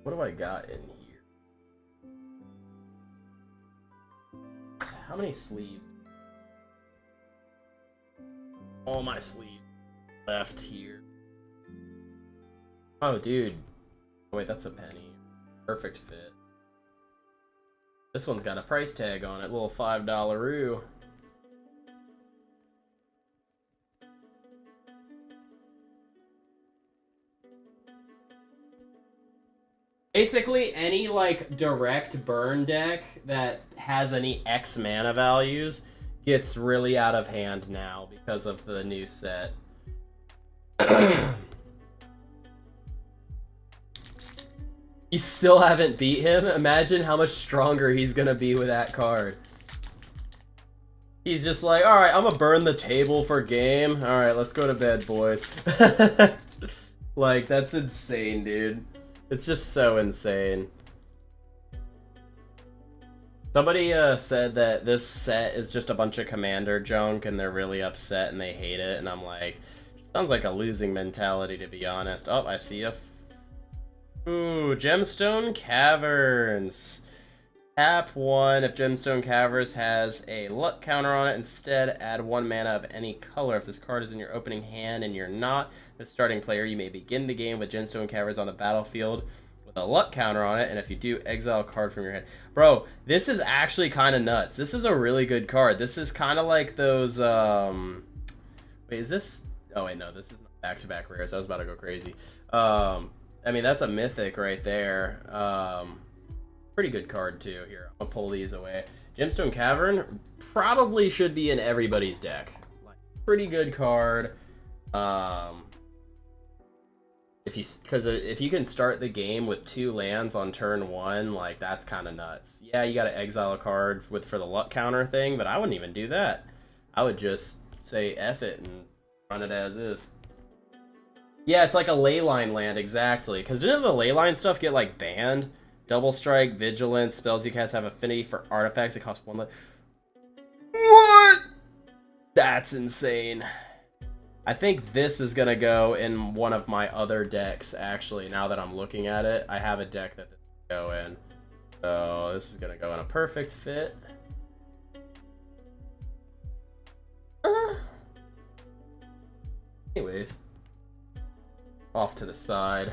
What do I got in here? How many sleeves? All my sleeves left here. Oh, dude. Oh, wait, that's a penny. Perfect fit. This one's got a price tag on it, little $5-roo. Basically, any, like, direct burn deck that has any X mana values gets really out of hand now because of the new set. You still haven't beat him? Imagine how much stronger he's gonna be with that card. He's just like, alright, I'm gonna burn the table for game. Alright, let's go to bed, boys. Like, that's insane, dude. It's just so insane. Somebody said that this set is just a bunch of commander junk and they're really upset and they hate it. And I'm like, sounds like a losing mentality, to be honest. Oh, I see a... Ooh, Gemstone Caverns. Tap 1. If Gemstone Caverns has a luck counter on it, instead add 1 mana of any color. If this card is in your opening hand and you're not the starting player, you may begin the game with Gemstone Caverns on the battlefield with a luck counter on it, and if you do, exile a card from your hand. Bro, this is actually kind of nuts. This is a really good card. This is kind of like those, wait, is this... Oh, wait, no, this is not back-to-back rares. I was about to go crazy. I mean, that's a mythic right there. Pretty good card, too. Here, I'm gonna pull these away. Gemstone Cavern probably should be in everybody's deck. Like, pretty good card. If you can start the game with 2 lands on turn 1, like, that's kind of nuts. Yeah, you gotta exile a card for the luck counter thing, but I wouldn't even do that. I would just say F it and run it as is. Yeah, it's like a leyline land, exactly. Because didn't the leyline stuff get, like, banned? Double Strike, Vigilance, spells you cast have affinity for artifacts that cost 1 life. What? That's insane. I think this is going to go in one of my other decks, actually, now that I'm looking at it. I have a deck that this will go in. So this is going to go in a perfect fit. Anyways. Off to the side.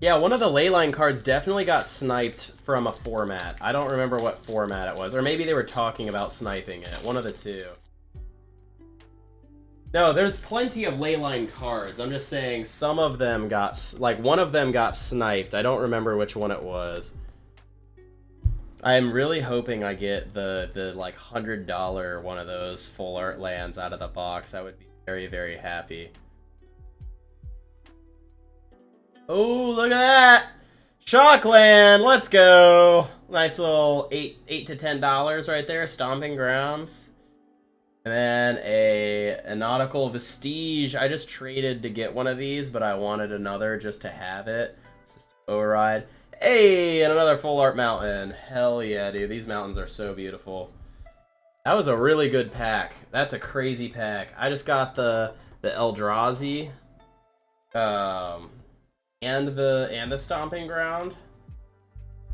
Yeah, one of the leyline cards definitely got sniped from a format. I don't remember what format it was. Or maybe they were talking about sniping it. One of the two. No, there's plenty of leyline cards. I'm just saying some of them got... Like, one of them got sniped. I don't remember which one it was. I'm really hoping I get the like, $100 one of those full art lands out of the box. I would be very, very happy. Oh, look at that! Shockland, let's go! Nice little $8 to $10 right there, Stomping Grounds. And then a Nautical Vestige. I just traded to get one of these, but I wanted another just to have it. Just override. Hey, and another full art mountain. Hell yeah, dude. These mountains are so beautiful. That was a really good pack. That's a crazy pack. I just got the Eldrazi. And the Stomping Ground.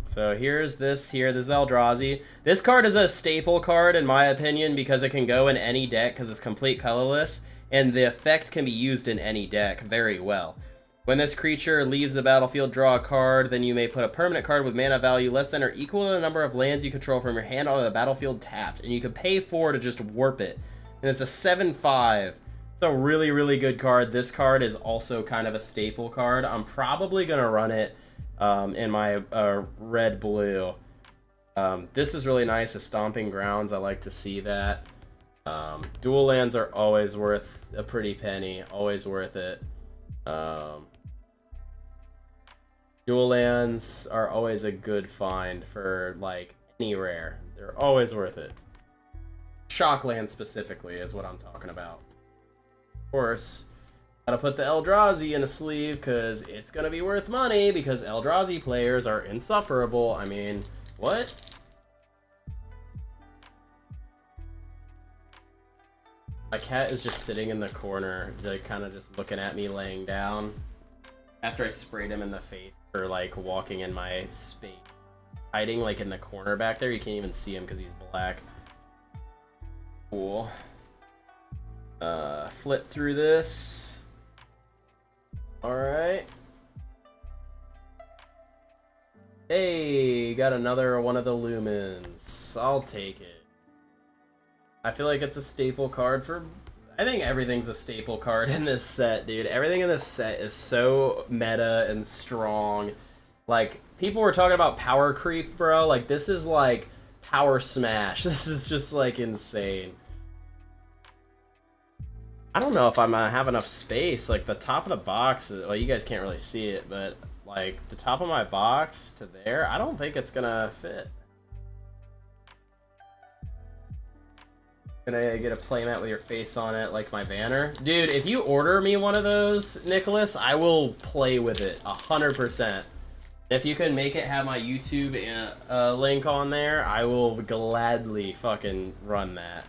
So here's this here. This is Eldrazi. This card is a staple card, in my opinion, because it can go in any deck because it's complete colorless, and the effect can be used in any deck very well. When this creature leaves the battlefield, draw a card, then you may put a permanent card with mana value less than or equal to the number of lands you control from your hand onto the battlefield tapped, and you can pay 4 to just warp it. And it's a 7/5. It's a really, really good card. This card is also kind of a staple card. I'm probably going to run it in my red-blue. This is really nice, a Stomping Grounds. I like to see that. Dual lands are always worth a pretty penny. Always worth it. Dual lands are always a good find for like any rare. They're always worth it. Shock land specifically is what I'm talking about. Of course, gotta put the Eldrazi in a sleeve because it's gonna be worth money because Eldrazi players are insufferable. I mean, what? My cat is just sitting in the corner, like kind of just looking at me laying down after I sprayed him in the face for like walking in my space. Hiding like in the corner back there. You can't even see him because he's black. Cool. Flip through this. Alright. Hey, got another one of the Lumens. I'll take it. I feel like it's a staple card for... I think everything's a staple card in this set, dude. Everything in this set is so meta and strong. Like, people were talking about power creep, bro. Like, this is like power smash. This is just like insane. I don't know if I'm gonna have enough space. Like, the top of the box, well, you guys can't really see it, but like the top of my box to there, I don't think it's gonna fit. Gonna get a playmat with your face on it, like my banner. Dude, if you order me one of those, Nicholas, I will play with it 100%. If you can make it have my YouTube link on there, I will gladly fucking run that.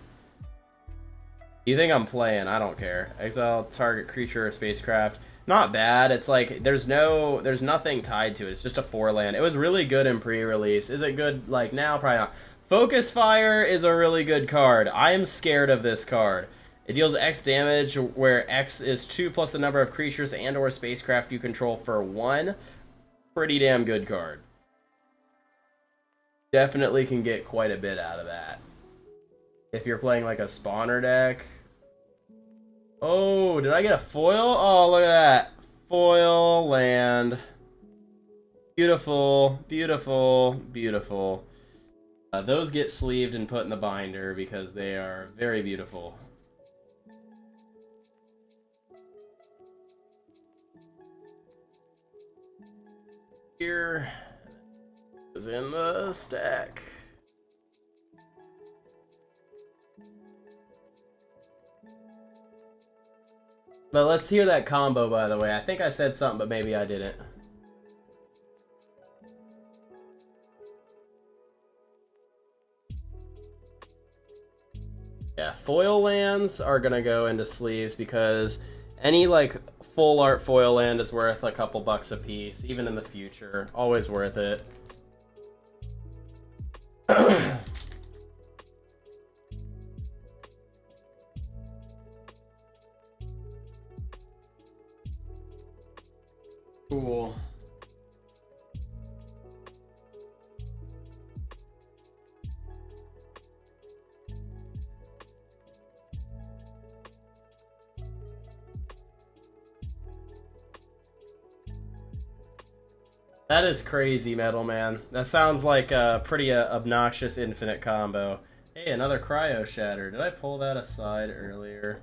You think I'm playing? I don't care. Exile target creature or spacecraft. Not bad. It's like there's nothing tied to it. It's just a 4-land. It was really good in pre-release. Is it good like now? Probably not. Focus Fire is a really good card. I am scared of this card. It deals X damage, where X is 2 plus the number of creatures and or spacecraft you control for 1. Pretty damn good card. Definitely can get quite a bit out of that. If you're playing like a spawner deck. Oh, did I get a foil? Oh, look at that. Foil land. Beautiful, beautiful, beautiful. Those get sleeved and put in the binder because they are very beautiful. Here is in the stack. But let's hear that combo, by the way. I think I said something, but maybe I didn't. Yeah, foil lands are gonna go into sleeves because any like full art foil land is worth a couple bucks a piece, even in the future. Always worth it. Cool. That is crazy, Metal Man. That sounds like a pretty obnoxious infinite combo. Hey, another Cryo Shatter. Did I pull that aside earlier?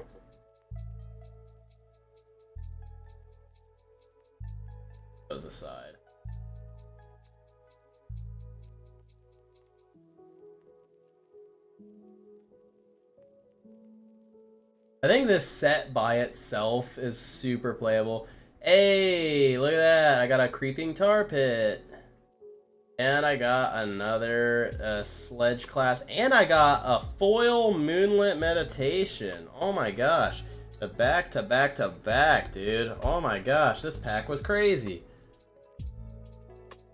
Goes aside. I think this set by itself is super playable. Hey, look at that. I got a Creeping Tar Pit. And I got another Sledge Class. And I got a foil Moonlit Meditation. Oh my gosh. The back to back to back, dude. Oh my gosh, this pack was crazy.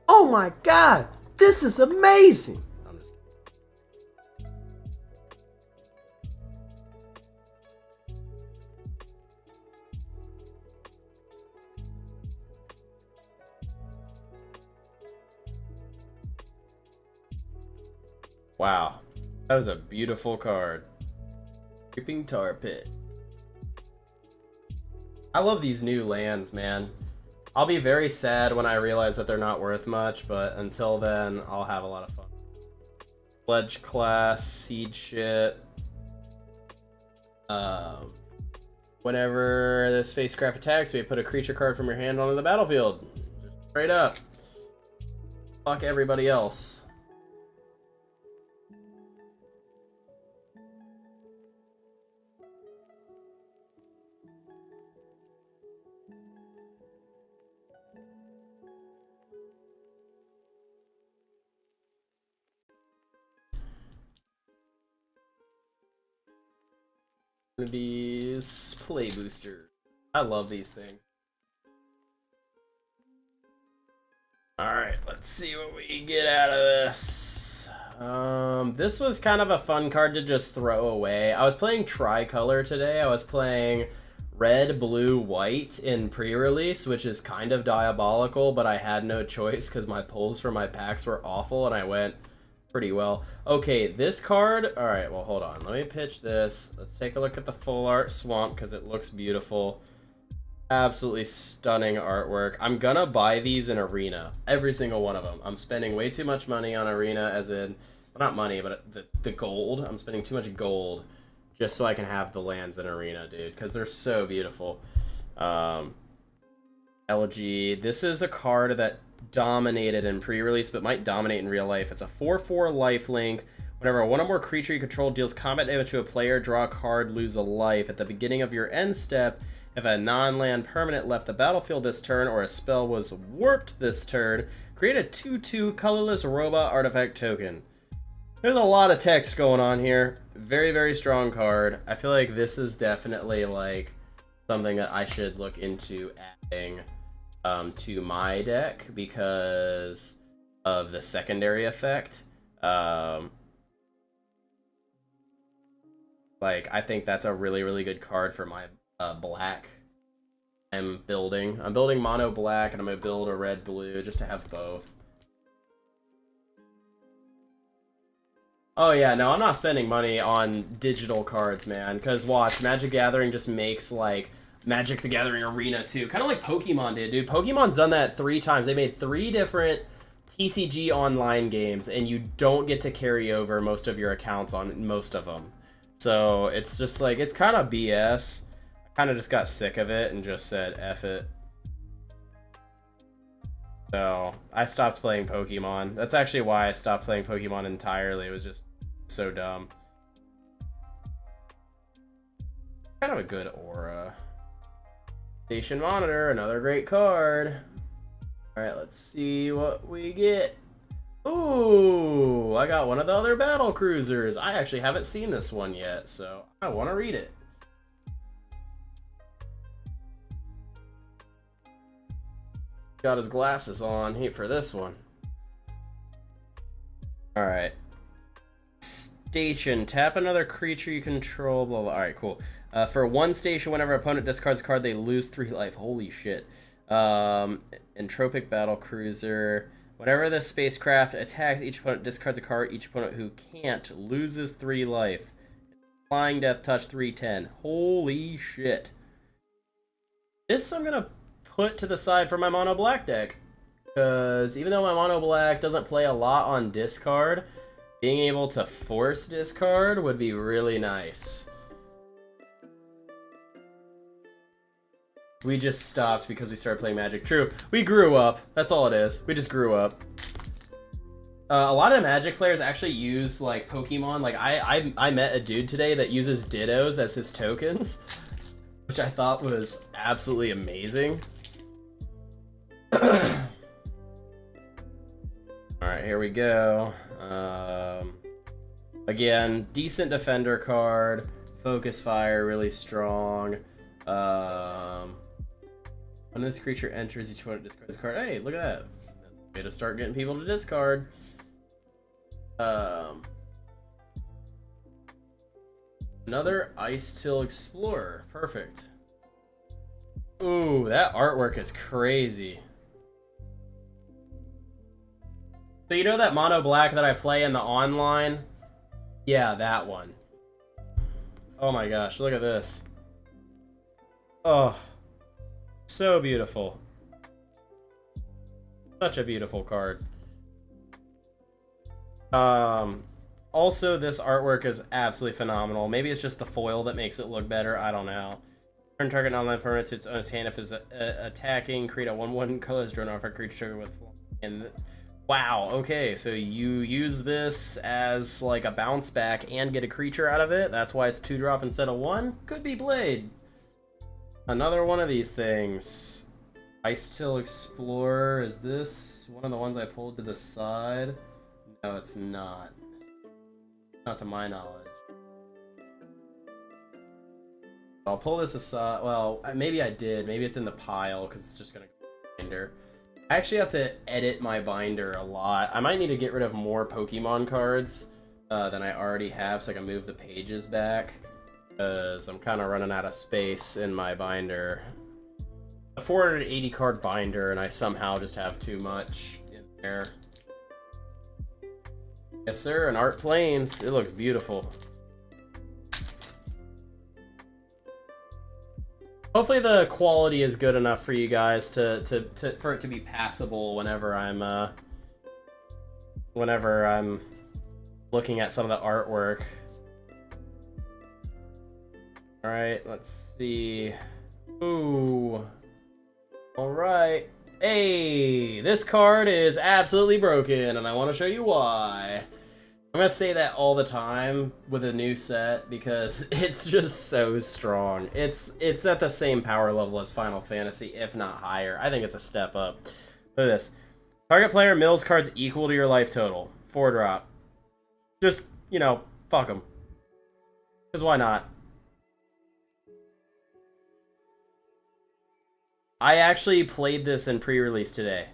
Oh my god, this is amazing. I'm just... Wow, that was a beautiful card. Creeping Tar Pit. I love these new lands, man. I'll be very sad when I realize that they're not worth much, but until then, I'll have a lot of fun. Sledge Class, Seed Shit. Whenever the spacecraft attacks, we put a creature card from your hand onto the battlefield. Just straight up. Fuck everybody else. These play boosters. I love these things. Alright, let's see what we get out of this. This was kind of a fun card to just throw away. I was playing Tricolor today. I was playing red, blue, white in pre-release, which is kind of diabolical, but I had no choice because my pulls for my packs were awful, and I went pretty well. Okay, this card... Alright, well, hold on. Let me pitch this. Let's take a look at the full art swamp because it looks beautiful. Absolutely stunning artwork. I'm gonna buy these in Arena. Every single one of them. I'm spending way too much money on Arena, as in... Well, not money, but the gold. I'm spending too much gold just so I can have the lands in Arena, dude, because they're so beautiful. LG. This is a card that dominated in pre-release, but might dominate in real life. It's a 4/4 lifelink. Whenever one or more creature you control deals combat damage to a player, draw a card, lose a life. At the beginning of your end step, if a non-land permanent left the battlefield this turn, or a spell was warped this turn, create a 2/2 colorless robot artifact token. There's a lot of text going on here. Very, very strong card. I feel like this is definitely like something that I should look into adding to my deck because of the secondary effect. Like, I think that's a really, really good card for my black I'm building. I'm building mono black, and I'm going to build a red blue just to have both. Oh yeah, no, I'm not spending money on digital cards, man, because watch, Magic Gathering just makes, like, Magic the Gathering Arena, too. Kind of like Pokemon did, dude. Pokemon's done that 3 times. They made 3 different TCG online games, and you don't get to carry over most of your accounts on most of them. So, it's just, like, it's kind of BS. I kind of just got sick of it and just said, F it. So, I stopped playing Pokemon. That's actually why I stopped playing Pokemon entirely. It was just so dumb. Kind of a good aura. Station Monitor, another great card. Alright, let's see what we get. Ooh, I got one of the other battle cruisers. I actually haven't seen this one yet, so I want to read it. Got his glasses on. Hate for this one. Alright. Station. Tap another creature you control. Blah, blah. Alright, cool. For 1 station, whenever an opponent discards a card, they lose 3 life. Holy shit. Entropic Battle Cruiser. Whenever the spacecraft attacks, each opponent discards a card. Each opponent who can't loses 3 life. Flying Death Touch 3/10. Holy shit. This I'm gonna put to the side for my mono black deck, because even though my mono black doesn't play a lot on discard, being able to force discard would be really nice. We just stopped because we started playing Magic. True, we grew up. That's all it is. We just grew up. A lot of Magic players actually use like Pokemon. Like I met a dude today that uses Dittos as his tokens, which I thought was absolutely amazing. Alright, here we go. Again, decent defender card. Focus Fire, really strong. When this creature enters, each opponent discards a card. Hey, look at that. That's a way to start getting people to discard. Another Ice-Till Explorer. Perfect. Ooh, that artwork is crazy. So you know that mono black that I play in the online? Yeah, that one. Oh my gosh, look at this. Oh, so beautiful. Such a beautiful card. Also, this artwork is absolutely phenomenal. Maybe it's just the foil that makes it look better. I don't know. Turn target non-land permanent to its owner's hand if it's attacking. Create a 1/1 colorless drone off a creature trigger with. And wow, okay, so you use this as like a bounce back and get a creature out of it. That's why it's 2-drop instead of 1. Could be played. Another one of these things. Ice-Till Explorer. Is this one of the ones I pulled to the side? No, it's not. Not to my knowledge. I'll pull this aside. Well, maybe I did. Maybe it's in the pile because it's just gonna go in binder. I actually have to edit my binder a lot. I might need to get rid of more Pokemon cards than I already have so I can move the pages back. Because I'm kind of running out of space in my binder. A 480 card binder and I somehow just have too much in there. Yes sir, an Art Plains. It looks beautiful. Hopefully the quality is good enough for you guys for it to be passable whenever I'm looking at some of the artwork. All right, let's see. Ooh. All right. Hey, this card is absolutely broken, and I want to show you why. I'm gonna say that all the time with a new set because it's just so strong. It's at the same power level as Final Fantasy, if not higher. I think it's a step up. Look at this. Target player mills cards equal to your life total. 4-drop. Just, you know, fuck them. Because why not? I actually played this in pre-release today.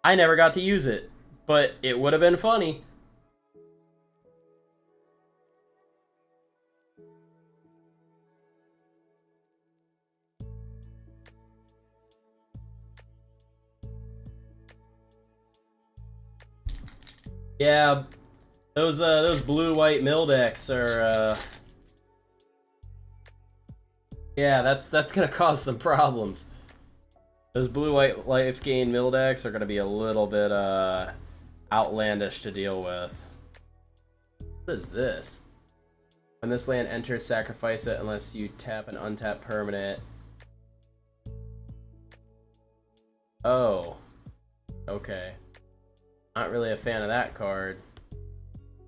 I never got to use it, but it would have been funny. Yeah, those blue-white mill decks are yeah, that's gonna cause some problems. Those blue-white life gain mill decks are gonna be a little bit outlandish to deal with. What is this? When this land enters, sacrifice it unless you tap an untapped permanent. Oh. Okay. Not really a fan of that card.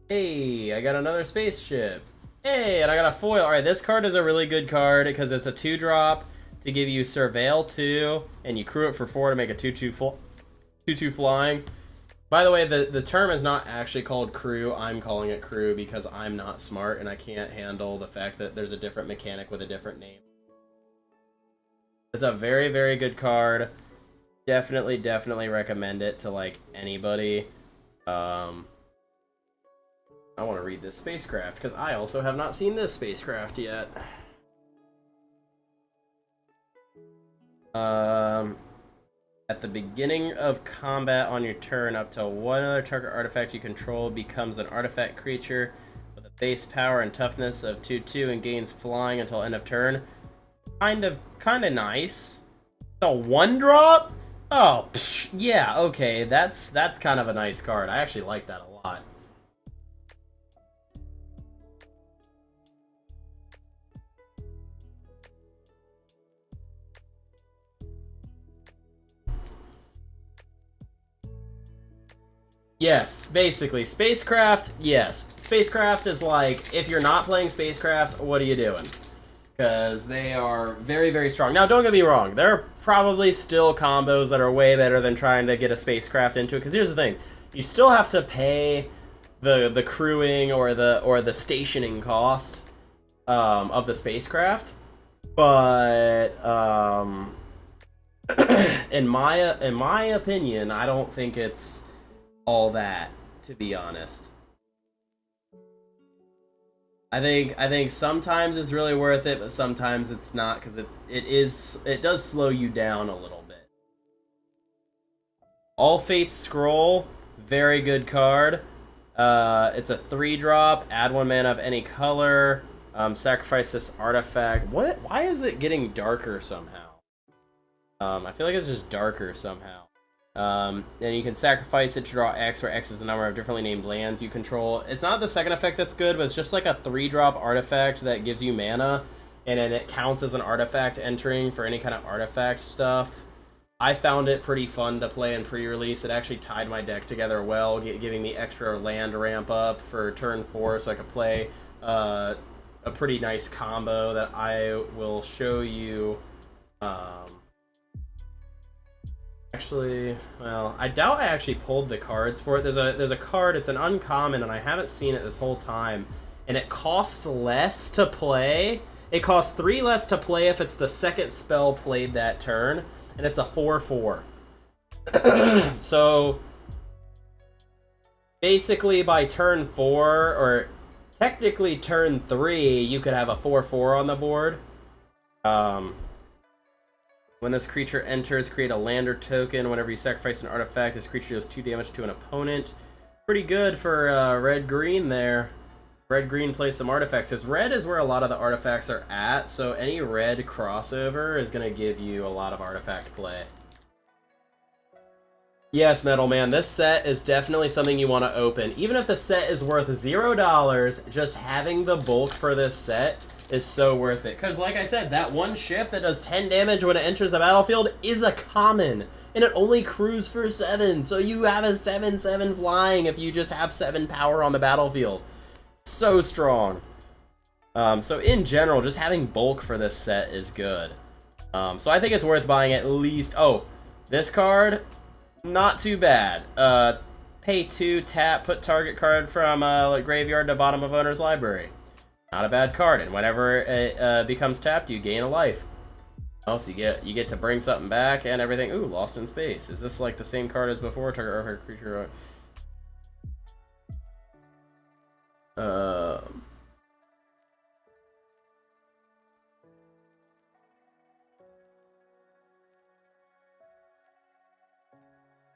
Hey, I got another spaceship. Hey, and I got a foil. Alright, this card is a really good card because it's a 2-drop to give you Surveil 2, and you crew it for 4 to make a 2/2 flying. By the way, the term is not actually called crew. I'm calling it crew because I'm not smart and I can't handle the fact that there's a different mechanic with a different name. It's a very, very good card. Definitely recommend it to, like, anybody. I want to read this spacecraft, because I also have not seen this spacecraft yet. At the beginning of combat on your turn, up to one other target artifact you control becomes an artifact creature with a base power and toughness of 2/2 and gains flying until end of turn. Kind of nice. A 1-drop? Oh, psh, yeah, okay, that's kind of a nice card. I actually like that a lot. Yes, basically. Spacecraft, yes. Spacecraft is like, if you're not playing Spacecrafts, what are you doing? Because they are very, very strong. Now, don't get me wrong. There are probably still combos that are way better than trying to get a spacecraft into it. Because here's the thing. You still have to pay the crewing or the stationing cost of the spacecraft. But in my opinion, I don't think it's all that, to be honest. I think sometimes it's really worth it, but sometimes it's not, because it does slow you down a little bit. All Fates Scroll, very good card. It's a 3-drop, add 1 mana of any color, sacrifice this artifact. What? Why is it getting darker somehow? I feel like it's just darker somehow. And you can sacrifice it to draw X, where X is the number of differently named lands you control. It's not the second effect that's good, but it's just like a 3-drop artifact that gives you mana. and then it counts as an artifact entering for any kind of artifact stuff. I found it pretty fun to play in pre-release. It actually tied my deck together well, giving me extra land ramp up for turn 4, so I could play a pretty nice combo that I will show you. Actually, well, I doubt I actually pulled the cards for it. There's a card, it's an uncommon, and I haven't seen it this whole time, and it costs less to play. It costs 3 less to play if it's the second spell played that turn, and it's a 4/4. So basically by turn 4, or technically turn 3, you could have a 4/4 on the board. When this creature enters, create a lander token. Whenever you sacrifice an artifact, this creature does 2 damage to an opponent. Pretty good for red-green there. Red-green plays some artifacts, because red is where a lot of the artifacts are at, so any red crossover is going to give you a lot of artifact play. Yes, Metal Man, this set is definitely something you want to open. Even if the set is worth $0, just having the bulk for this set is so worth it. Because like I said, that one ship that does 10 damage when it enters the battlefield is a common, and it only crews for 7, so you have a 7/7 flying if you just have 7 power on the battlefield. So strong. So in general, just having bulk for this set is good. So I think it's worth buying at least... Oh, this card, not too bad. Pay 2, tap, put target card from graveyard to bottom of owner's library. Not a bad card, and whenever it becomes tapped, you gain a life. Also, you get to bring something back and everything. Ooh, Lost in Space. Is this like the same card as before? Target creature...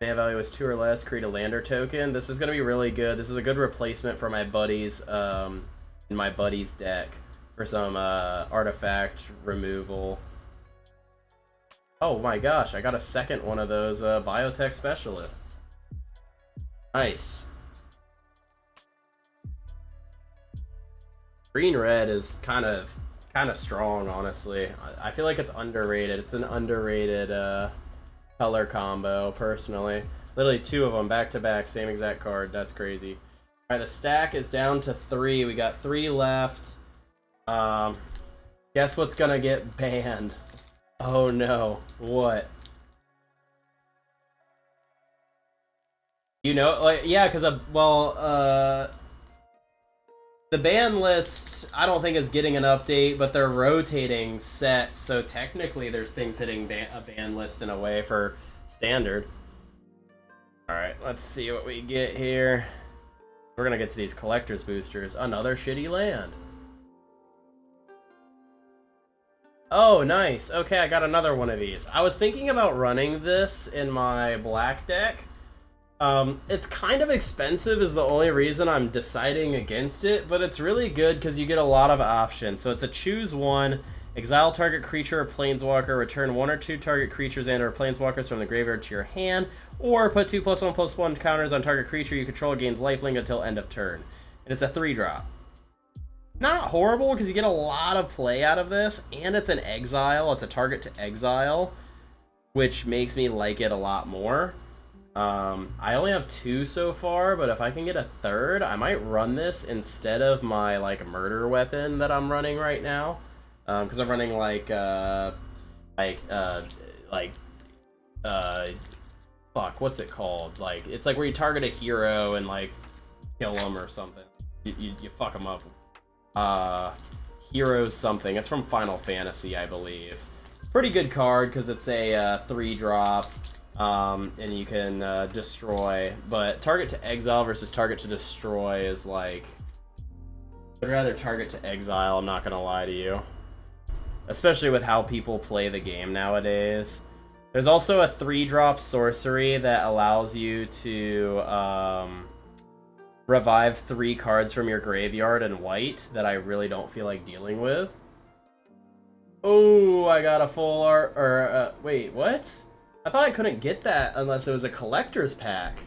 Mana value is 2 or less, create a lander token. This is going to be really good. This is a good replacement for my buddies in my buddy's deck for some artifact removal. Oh my gosh, I got a second one of those biotech specialists. Nice. Green-red is kind of strong, honestly. I feel like it's underrated. It's an underrated color combo, personally. Literally 2 of them back-to-back, same exact card. That's crazy. Alright, the stack is down to 3. We got 3 left. Guess what's gonna get banned? Oh no. What? You know, like, yeah, because, the ban list, I don't think is getting an update, but they're rotating sets, so technically there's things hitting a ban list in a way for standard. Alright, let's see what we get here. We're gonna get to these collector's boosters. Another shitty land. Oh, nice. Okay, I got another one of these. I was thinking about running this in my black deck. It's kind of expensive is the only reason I'm deciding against it, but it's really good because you get a lot of options. So it's a choose 1, exile target creature or planeswalker, return 1 or 2 target creatures and or planeswalkers from the graveyard to your hand, or put 2+1/+1 counters on target creature you control, gains lifelink until end of turn. And it's a 3-drop. Not horrible because you get a lot of play out of this, and it's an exile. It's a target to exile, which makes me like it a lot more. I only have 2 so far, but if I can get a 3rd, I might run this instead of my like murder weapon that I'm running right now, because I'm running fuck, what's it called? Like, it's like where you target a hero and like kill them or something. You fuck them up. Heroes something. It's from Final Fantasy, I believe. Pretty good card because it's a 3-drop. And you can destroy, but target to exile versus target to destroy is like... I'd rather target to exile, I'm not gonna lie to you. Especially with how people play the game nowadays. There's also a 3-drop sorcery that allows you to revive 3 cards from your graveyard in white that I really don't feel like dealing with. Oh, I got a full art, or, wait, what? I thought I couldn't get that unless it was a collector's pack.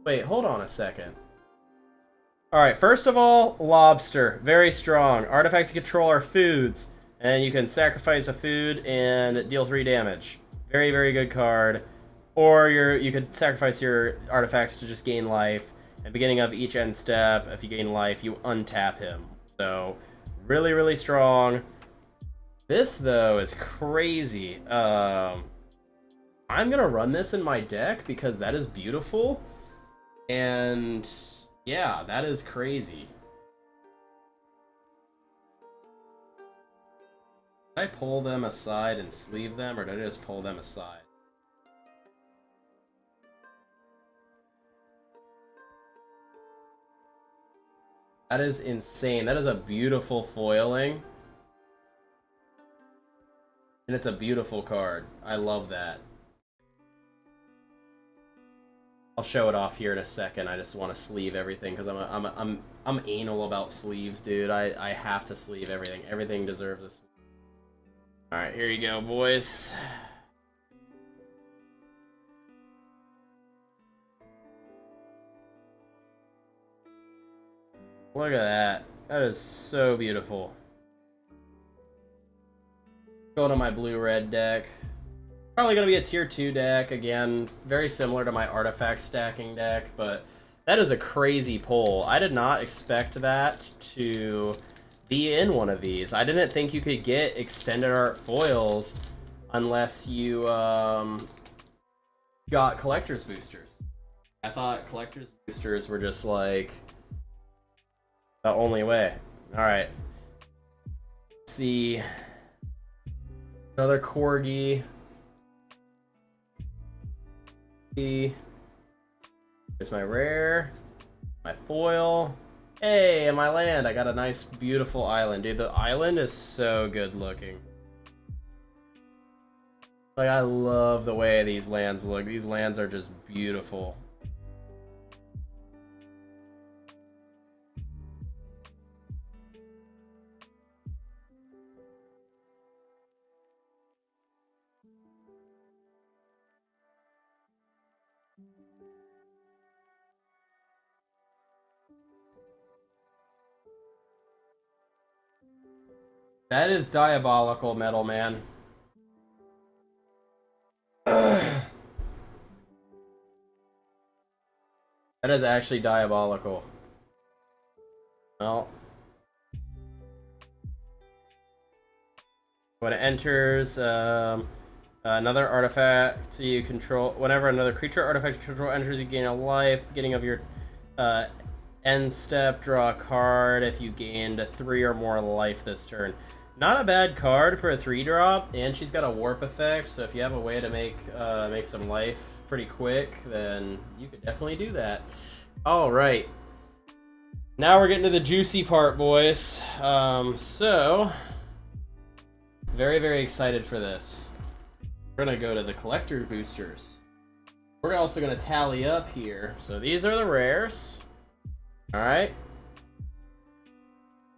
Wait, hold on a second. Alright, first of all, Lobster. Very strong. Artifacts you control are foods. And you can sacrifice a food and deal 3 damage. Very, very good card. Or you could sacrifice your artifacts to just gain life. At the beginning of each end step, if you gain life, you untap him. So, really, really strong. This, though, is crazy. I'm gonna run this in my deck because that is beautiful. And, yeah, that is crazy. Did I pull them aside and sleeve them, or did I just pull them aside? That is insane. That is a beautiful foiling. And it's a beautiful card. I love that. I'll show it off here in a second. I just want to sleeve everything because I'm anal about sleeves, dude. I have to sleeve everything. Everything deserves a sleeve. All right, here you go, boys. Look at that. That is so beautiful. Going to my blue-red deck. Probably going to be a tier 2 deck. Again, very similar to my artifact stacking deck, but that is a crazy pull. I did not expect that to be in one of these. I didn't think you could get extended art foils unless you got collector's boosters. I thought collector's boosters were just like the only way. Alright. See. Another Corgi. Here's my rare. My foil. Hey, and my land. I got a nice, beautiful island. Dude, the island is so good looking. Like, I love the way these lands look. These lands are just beautiful. That is diabolical, Metal Man. That is actually diabolical. Well, when it enters, another artifact you control. Whenever another creature artifact you control enters, you gain a life. Beginning of your end step, draw a card. If you gained 3 or more life this turn. Not a bad card for a 3-drop, and she's got a warp effect, so if you have a way to make some life pretty quick, then you could definitely do that. Alright. Now we're getting to the juicy part, boys. So, very, very excited for this. We're going to go to the collector boosters. We're also going to tally up here. So these are the rares. Alright.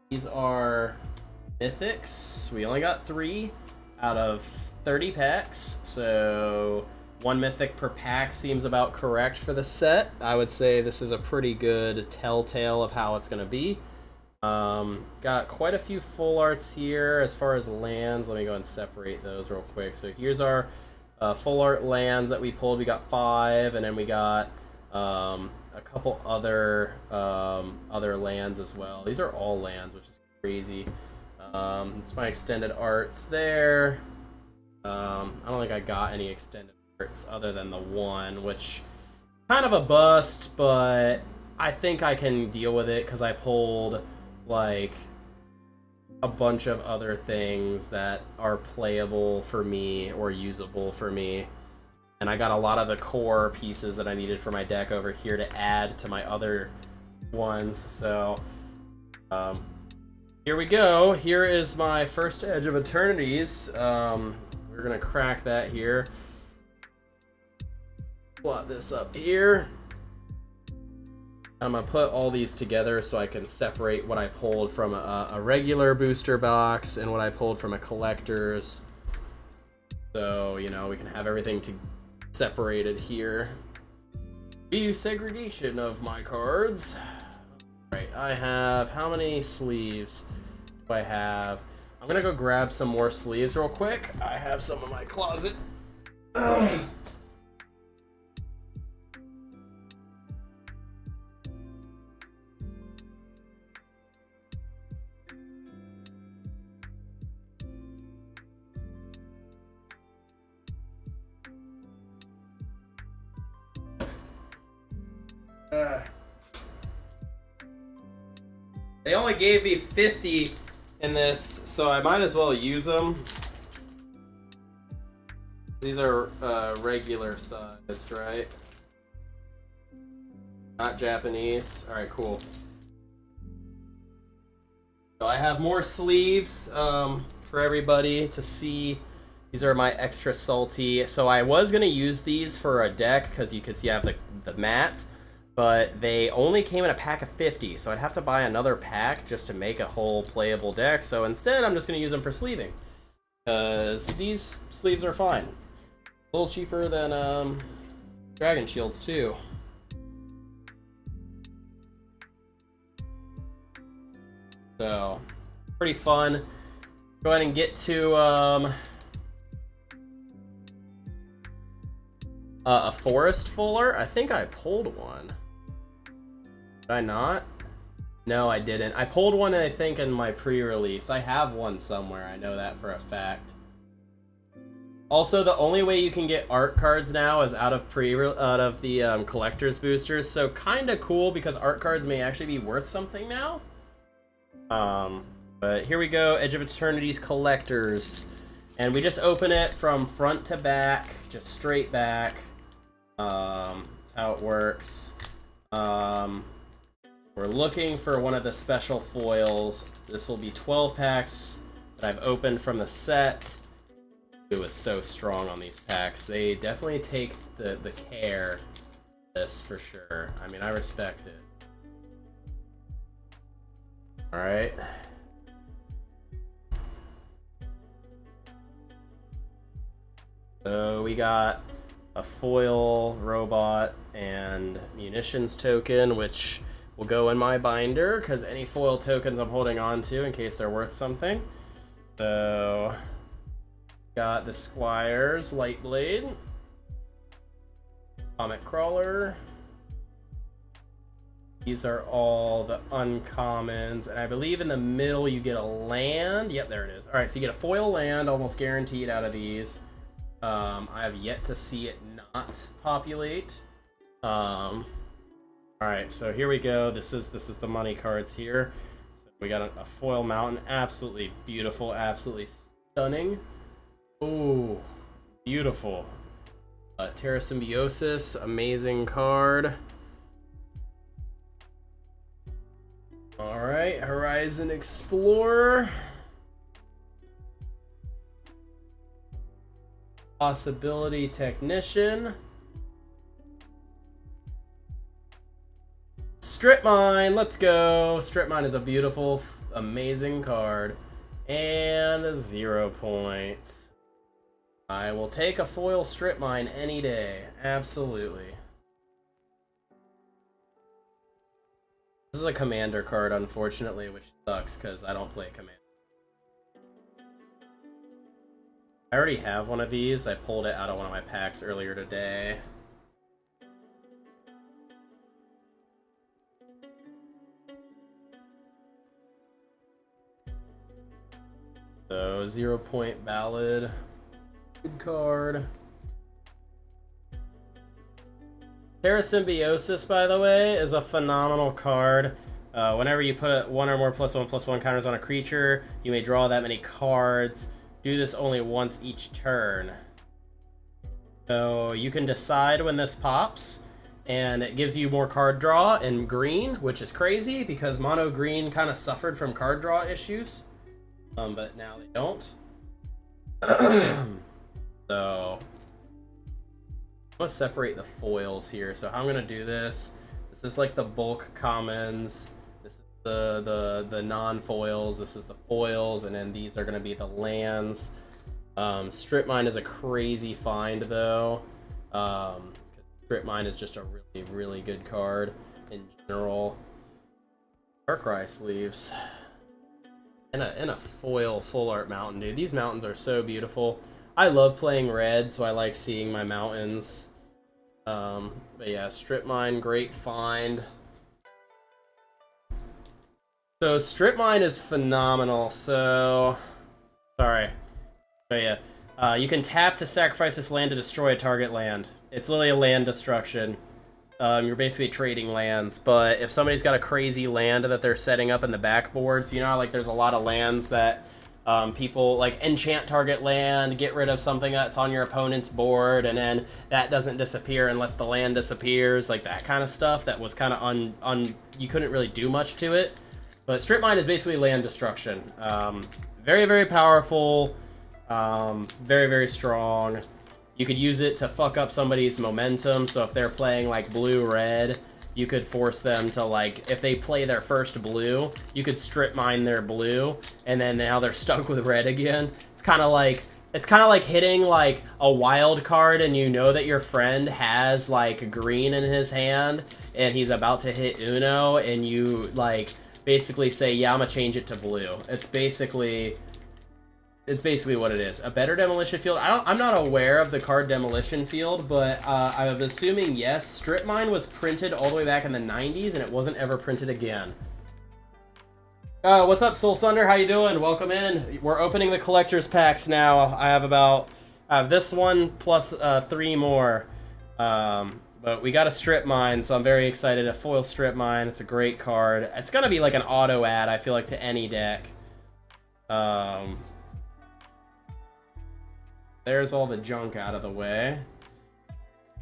These are mythics. We only got 3 out of 30 packs, so 1 mythic per pack seems about correct for the set. I would say this is a pretty good telltale of how it's going to be. Got quite a few full arts here as far as lands. Let me go and separate those real quick. So here's our full art lands that we pulled. We got 5, and then we got a couple other lands as well. These are all lands, which is crazy. It's my extended arts there. I don't think I got any extended arts other than the one, which kind of a bust, but I think I can deal with it because I pulled like a bunch of other things that are playable for me or usable for me. And I got a lot of the core pieces that I needed for my deck over here to add to my other ones. So, here we go. Here is my first Edge of Eternities. We're gonna crack that here. Plot this up here. I'm gonna put all these together so I can separate what I pulled from a regular booster box and what I pulled from a collector's. So, you know, we can have everything separated here. View segregation of my cards. Right, I have, how many sleeves do I have? I'm gonna go grab some more sleeves real quick. I have some in my closet. They only gave me 50 in this, so I might as well use them. These are regular sized, right? Not Japanese. Alright, cool. So I have more sleeves for everybody to see. These are my extra salty. So I was going to use these for a deck because you could see I have the mat. But they only came in a pack of 50, so I'd have to buy another pack just to make a whole playable deck. So instead, I'm just going to use them for sleeving. Because these sleeves are fine. A little cheaper than Dragon Shields, too. So, pretty fun. Go ahead and get to a Forest Fuller. I think I pulled one. Did I not? No, I didn't. I pulled one, I think, in my pre-release. I have one somewhere. I know that for a fact. Also, the only way you can get art cards now is out of the collector's boosters. So kind of cool because art cards may actually be worth something now. But here we go, Edge of Eternity's Collectors. And we just open it from front to back, just straight back. That's how it works. We're looking for one of the special foils. This will be 12 packs that I've opened from the set. It was so strong on these packs. They definitely take the care of this for sure. I mean, I respect it. Alright. So we got a foil robot and munitions token, which will go in my binder because any foil tokens I'm holding on to in case they're worth something. So got the Squires Lightblade, Comet Crawler. These are all the uncommons, and I believe in the middle you get a land. Yep, there it is. All right, so you get a foil land, almost guaranteed out of these. I have yet to see it not populate. All right, so here we go. This is the money cards here. So we got a foil mountain, absolutely beautiful, absolutely stunning. Oh, beautiful. Terra Symbiosis, amazing card. All right, Horizon Explorer. Possibility Technician. Strip Mine, let's go. Strip Mine is a beautiful, amazing card. And a 0 point. I will take a foil Strip Mine any day. Absolutely. This is a commander card, unfortunately, which sucks because I don't play commander. I already have one of these. I pulled it out of one of my packs earlier today. So, 0 point Ballad. Good card. Terra Symbiosis, by the way, is a phenomenal card. Whenever you put one or more +1/+1 counters on a creature, you may draw that many cards. Do this only once each turn. So you can decide when this pops, and it gives you more card draw in green, which is crazy because mono green kind of suffered from card draw issues. But now they don't. So I'm gonna separate the foils here. So how I'm gonna do this is like the bulk commons. This is the non-foils. This is the foils, and then these are gonna be the lands. Strip Mine is a crazy find though. Strip Mine is just a really good card in general. Darkrai sleeves. and a foil full art mountain, dude. These mountains are so beautiful. I love playing red, so I like seeing my mountains. But yeah, strip mine, great find. So strip mine is phenomenal. So, sorry. So yeah, you can tap to sacrifice this land to destroy a target land. It's literally a land destruction. You're basically trading lands, but if somebody's got a crazy land that they're setting up in the backboards, you know how, like, there's a lot of lands that people, like, enchant target land, get rid of something that's on your opponent's board, and then that doesn't disappear unless the land disappears, like that kind of stuff that was kind of you couldn't really do much to it. But strip mine is basically land destruction. Very, very powerful, very, very strong. You could use it to fuck up somebody's momentum, so if they're playing, like, blue-red, you could force them to, like, if they play their first blue, you could strip mine their blue, and then now they're stuck with red again. It's kind of like hitting, like, a wild card, and you know that your friend has, like, green in his hand, and he's about to hit Uno, and you, like, basically say, yeah, I'm gonna change it to blue. It's basically what it is. A better demolition field. I'm not aware of the card demolition field, but I'm assuming yes. Strip mine was printed all the way back in the 90s, and it wasn't ever printed again. What's up, Soul Sunder? How you doing? Welcome in. We're opening the collector's packs now. I have this one plus 3 more. But we got a strip mine, so I'm very excited. A foil strip mine. It's a great card. It's gonna be like an auto add, I feel like, to any deck. There's all the junk out of the way.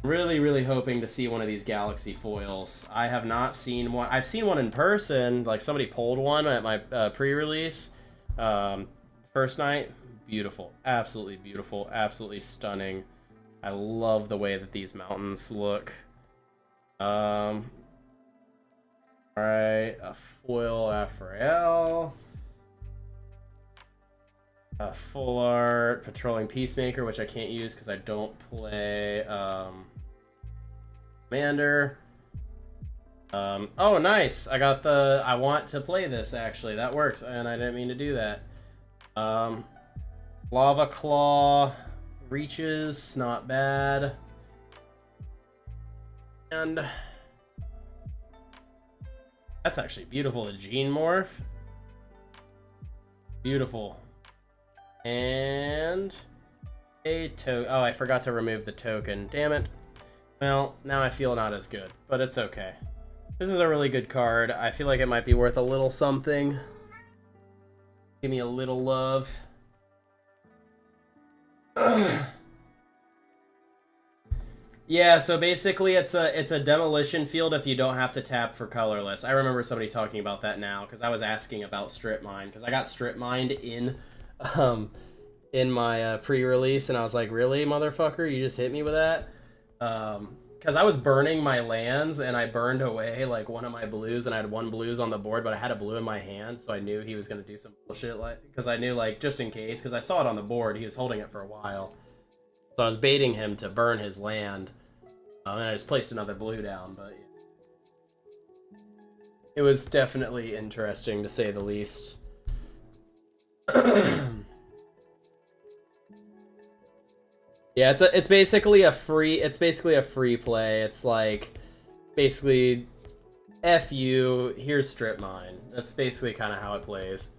Really, really hoping to see one of these Galaxy foils. I have not seen one. I've seen one in person. Like, somebody pulled one at my pre-release. First night. Beautiful. Absolutely beautiful. Absolutely stunning. I love the way that these mountains look. Alright. A foil Aphrael. Full art, Patrolling Peacemaker, which I can't use because I don't play Commander. Oh, nice! I want to play this, actually. That works, and I didn't mean to do that. Lava Claw, Reaches, not bad. And that's actually beautiful, the Gene Morph. Beautiful. And a token. Oh, I forgot to remove the token. Damn it. Well, now I feel not as good, but it's okay. This is a really good card. I feel like it might be worth a little something. Give me a little love. Yeah, so basically it's a demolition field if you don't have to tap for colorless. I remember somebody talking about that now because I was asking about strip mine because I got strip mined in my pre-release, and I was like, really, motherfucker, you just hit me with that? Because I was burning my lands, and I burned away, like, one of my blues, and I had 1 blues on the board, but I had a blue in my hand, so I knew he was going to do some bullshit, like, because I knew, like, just in case, because I saw it on the board, he was holding it for a while. So I was baiting him to burn his land, and I just placed another blue down, but yeah. It was definitely interesting, to say the least. Yeah, it's basically a free play. It's like basically F you, here's strip mine. That's basically kind of how it plays.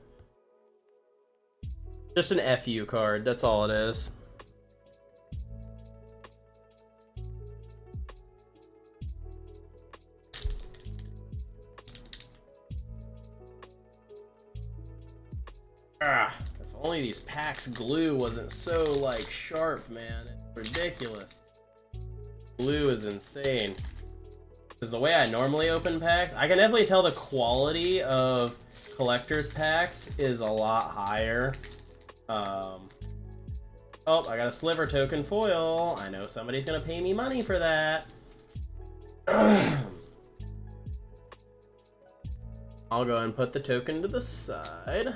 Just an FU card, that's all it is. If only these packs glue wasn't so, like, sharp, man. It's ridiculous. Glue is insane. Because the way I normally open packs, I can definitely tell the quality of collector's packs is a lot higher. Oh, I got a sliver token foil. I know somebody's gonna pay me money for that. I'll go and put the token to the side.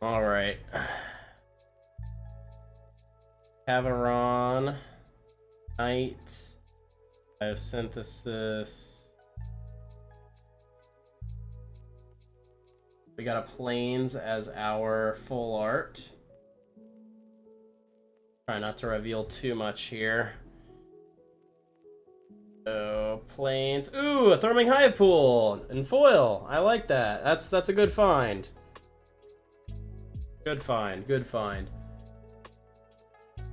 Alright. Caveron. Knight. Biosynthesis. We got a Plains as our full art. Try not to reveal too much here. So, Plains. Ooh, a Thrumming Hive Pool in foil. I like that. That's a good find. Good find, good find.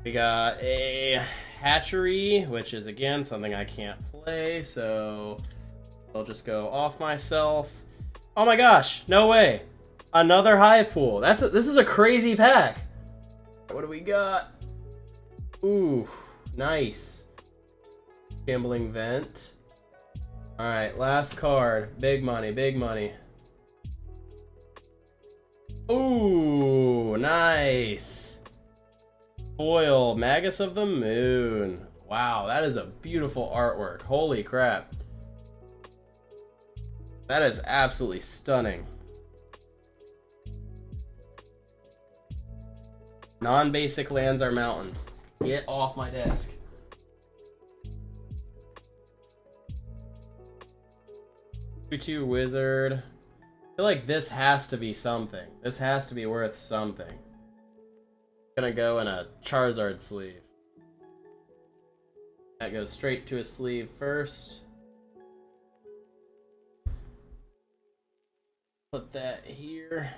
We got a Hatchery, which is again something I can't play, so I'll just go off myself. Oh my gosh, no way. Another Hive Pool. This is a crazy pack. What do we got? Ooh, nice. Gambling Vent. Alright, last card. Big money, big money. Ooh, nice. Foil, Magus of the Moon. Wow, that is a beautiful artwork. Holy crap. That is absolutely stunning. Non-basic lands are mountains. Get off my desk. Two Wizard. I feel like this has to be something. This has to be worth something. Gonna go in a Charizard sleeve. That goes straight to a sleeve first. Put that here.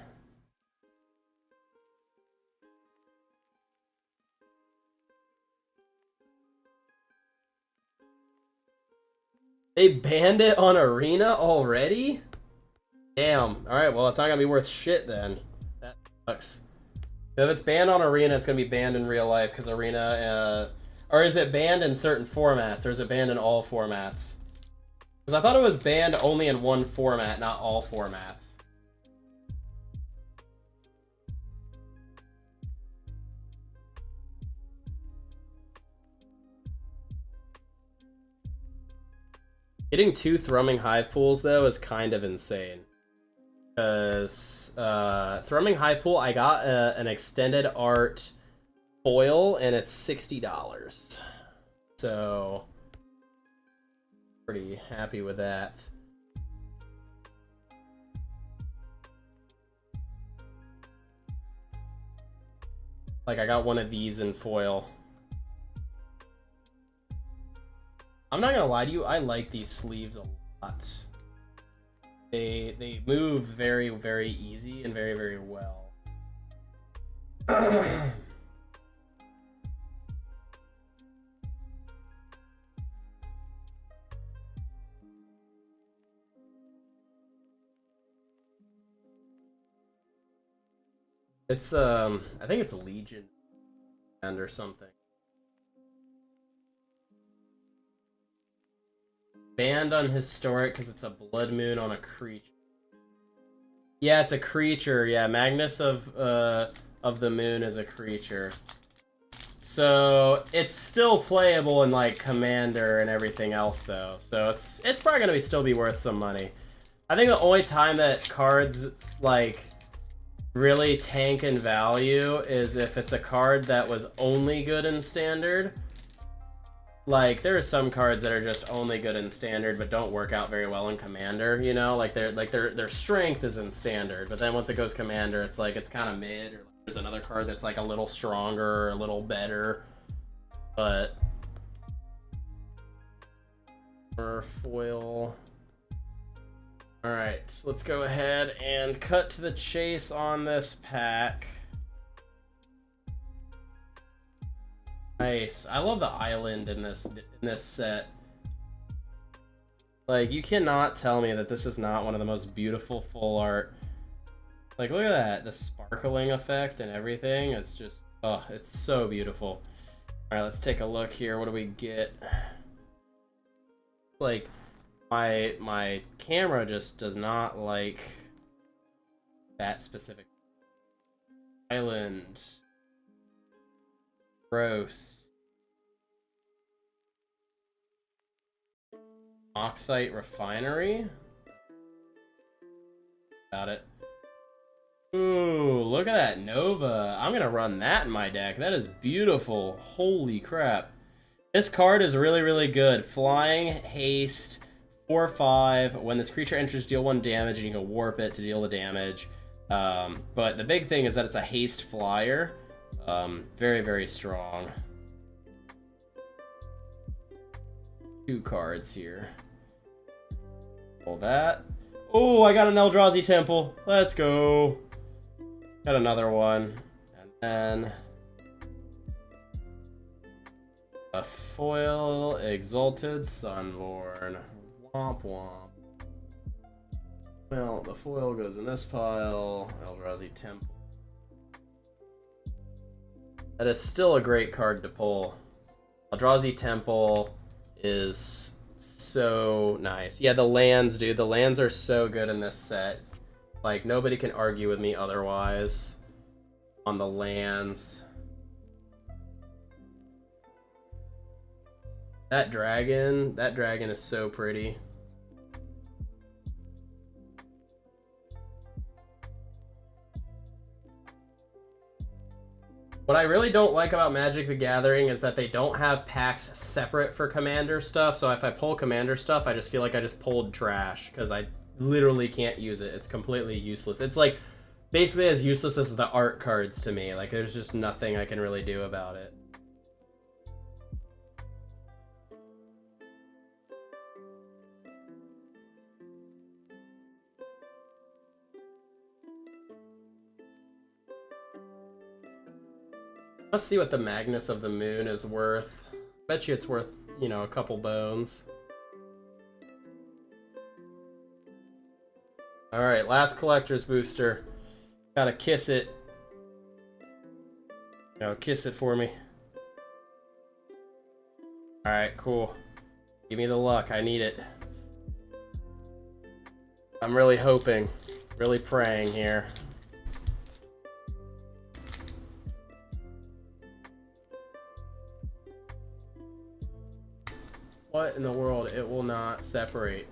They banned it on Arena already? Damn. Alright, well, it's not gonna be worth shit then. That sucks. If it's banned on Arena, it's gonna be banned in real life, because Arena, or is it banned in certain formats, or is it banned in all formats? Because I thought it was banned only in one format, not all formats. Getting 2 Thrumming Hive Pools, though, is kind of insane. Because Thrumming Hive Pool, I got an extended art foil, and it's $60. So, pretty happy with that. Like, I got one of these in foil. I'm not gonna lie to you, I like these sleeves a lot. They move very, very easy and very, very well. It's I think it's Legion or something. Banned on Historic because it's a Blood Moon on a creature. Yeah, it's a creature. Yeah, Magnus of the Moon is a creature. So it's still playable in like Commander and everything else though. So it's probably gonna still be worth some money. I think the only time that cards like really tank in value is if it's a card that was only good in Standard. Like, there are some cards that are just only good in Standard but don't work out very well in Commander, you know? Like, their strength is in Standard, but then once it goes Commander, it's like, it's kind of mid, or there's another card that's like a little stronger, or a little better, but... Or foil... Alright, let's go ahead and cut to the chase on this pack. Nice. I love the island in this set. Like, you cannot tell me that this is not one of the most beautiful full art. Like, look at that. The sparkling effect and everything. It's just, oh, it's so beautiful. Alright, let's take a look here. What do we get? Like, my camera just does not like that specific island. Gross. Oxite Refinery? Got it. Ooh, look at that Nova. I'm gonna run that in my deck. That is beautiful. Holy crap. This card is really, really good. Flying, haste, 4/5. When this creature enters, deal 1 damage, and you can warp it to deal the damage. But the big thing is that it's a haste flyer. Very, very strong. 2 cards here. Pull that. Oh, I got an Eldrazi Temple. Let's go. Got another one. And then a foil Exalted Sunborn. Womp womp. Well, the foil goes in this pile. Eldrazi Temple. That is still a great card to pull. Eldrazi Temple is so nice. Yeah, the lands, dude. The lands are so good in this set. Like, nobody can argue with me otherwise on the lands. That dragon is so pretty. What I really don't like about Magic the Gathering is that they don't have packs separate for Commander stuff, so if I pull Commander stuff, I just feel like I just pulled trash, because I literally can't use it. It's completely useless. It's like, basically as useless as the art cards to me. Like, there's just nothing I can really do about it. Let's see what the Magnus of the Moon is worth. Bet you it's worth, you know, a couple bones. Alright, last collector's booster. Gotta kiss it. No, kiss it for me. Alright, cool. Give me the luck, I need it. I'm really hoping, really praying here. What in the world? It will not separate.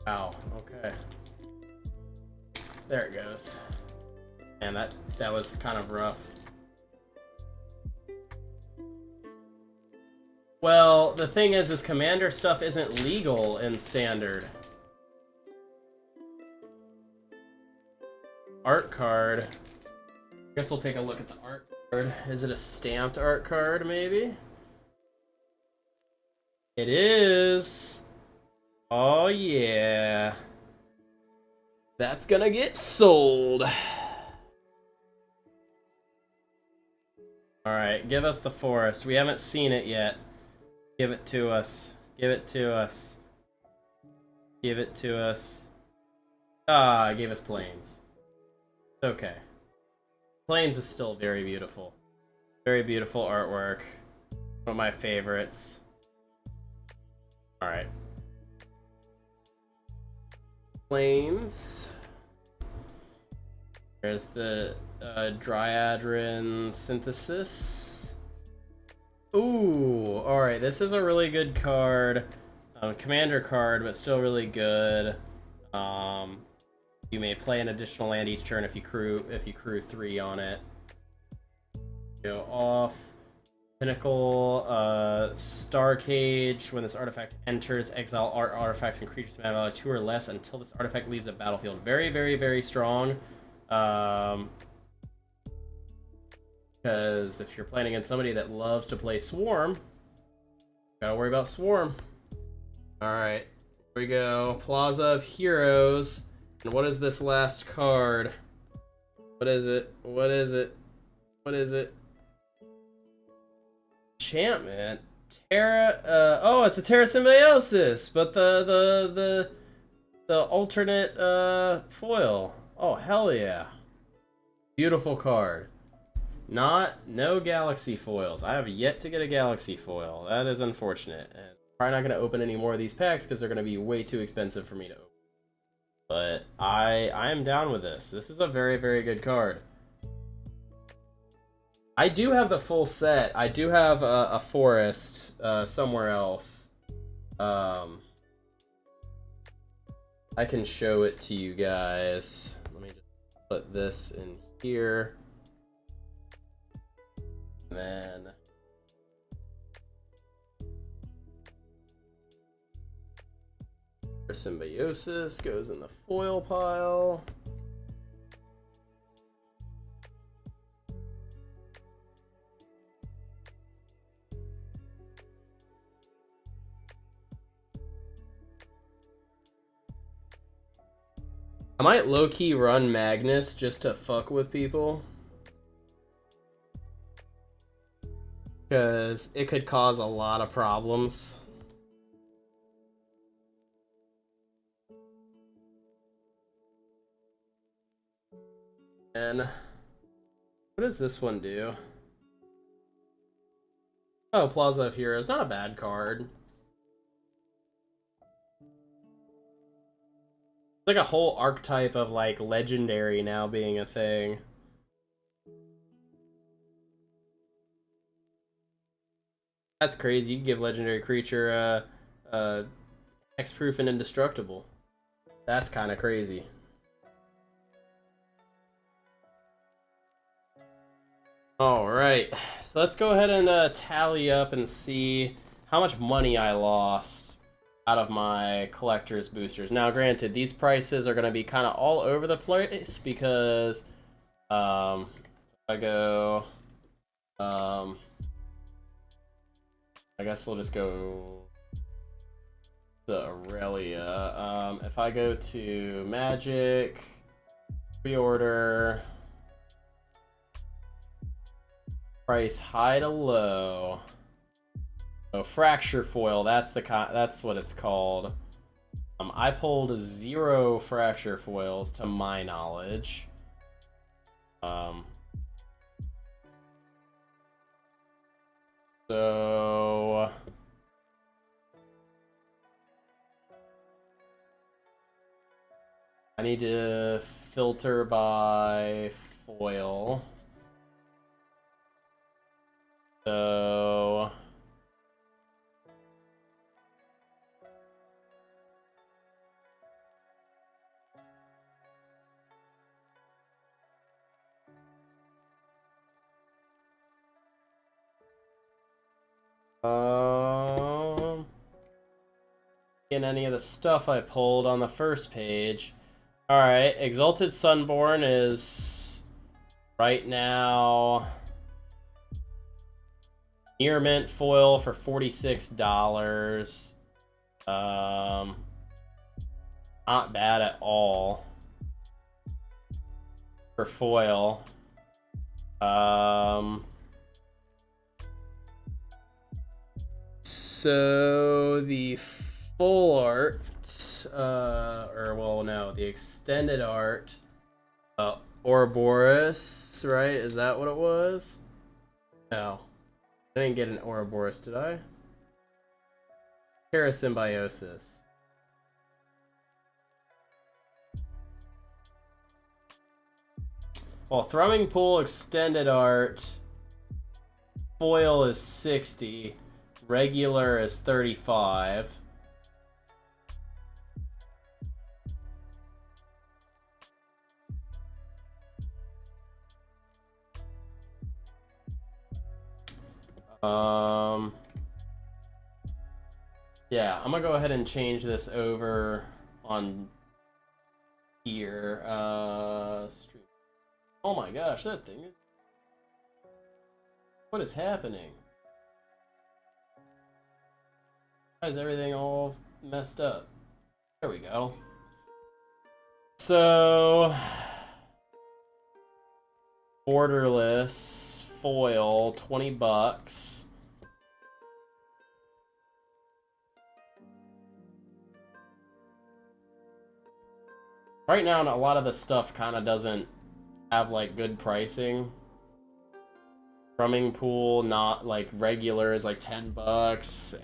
Wow, okay. There it goes. Man, that was kind of rough. Well, the thing is Commander stuff isn't legal in Standard. Art card. I guess we'll take a look at the art card. Is it a stamped art card, maybe? It is. Oh, yeah. That's gonna get sold. Alright, give us the forest. We haven't seen it yet. Give it to us. Give it to us. Give it to us. Ah, it gave us plains. It's okay. Plains is still very beautiful. Very beautiful artwork. One of my favorites. Alright. Plains. There's the Dryadran Synthesis. Ooh, alright, this is a really good card. Commander card, but still really good. You may play an additional land each turn if you crew 3 on it. Go off. Pinnacle, Starcage. When this artifact enters, exile art artifacts and creatures mana value 2 or less until this artifact leaves the battlefield. Very, very, very strong. Because if you're playing against somebody that loves to play Swarm, gotta worry about Swarm. Alright, here we go. Plaza of Heroes. And what is this last card? What is it? What is it? What is it? Enchantment. Terra. Oh, it's a Terra Symbiosis, but the alternate foil. Oh, hell yeah! Beautiful card. No Galaxy foils. I have yet to get a Galaxy foil. That is unfortunate. And probably not going to open any more of these packs because they're going to be way too expensive for me to open. But I am down with this. This is a very, very good card. I do have the full set. I do have a forest somewhere else. I can show it to you guys. Let me just put this in here. And then Symbiosis goes in the foil pile. I might low-key run Magnus just to fuck with people. Because it could cause a lot of problems. And what does this one do? Oh, Plaza of Heroes. Not a bad card. It's like a whole archetype of like legendary now being a thing. That's crazy. You can give legendary creature Hexproof and indestructible. That's kind of crazy. Alright, so let's go ahead and tally up and see how much money I lost out of my collector's boosters. Now, granted, these prices are going to be kind of all over the place because I go, I guess we'll just go the Aurelia. If I go to Magic, pre-order, price high to low. Oh, fracture foil. That's what it's called. I pulled 0 fracture foils to my knowledge. So I need to filter by foil. So in any of the stuff I pulled on the first page. Alright, Exalted Sunborn is right now near mint foil for $46. Not bad at all for foil. So the full art, the extended art, Ouroboros, right? Is that what it was? No. I didn't get an Ouroboros, did I? Parasymbiosis. Well, Thrumming Pool extended art, foil is 60, regular is 35. Yeah, I'm gonna go ahead and change this over on here. Stream. Oh my gosh, that thing is. What is happening? Why is everything all messed up? There we go. So, borderless foil, $20. Right now, a lot of the stuff kind of doesn't have like good pricing. Thrumming Pool, not like regular, is like $10.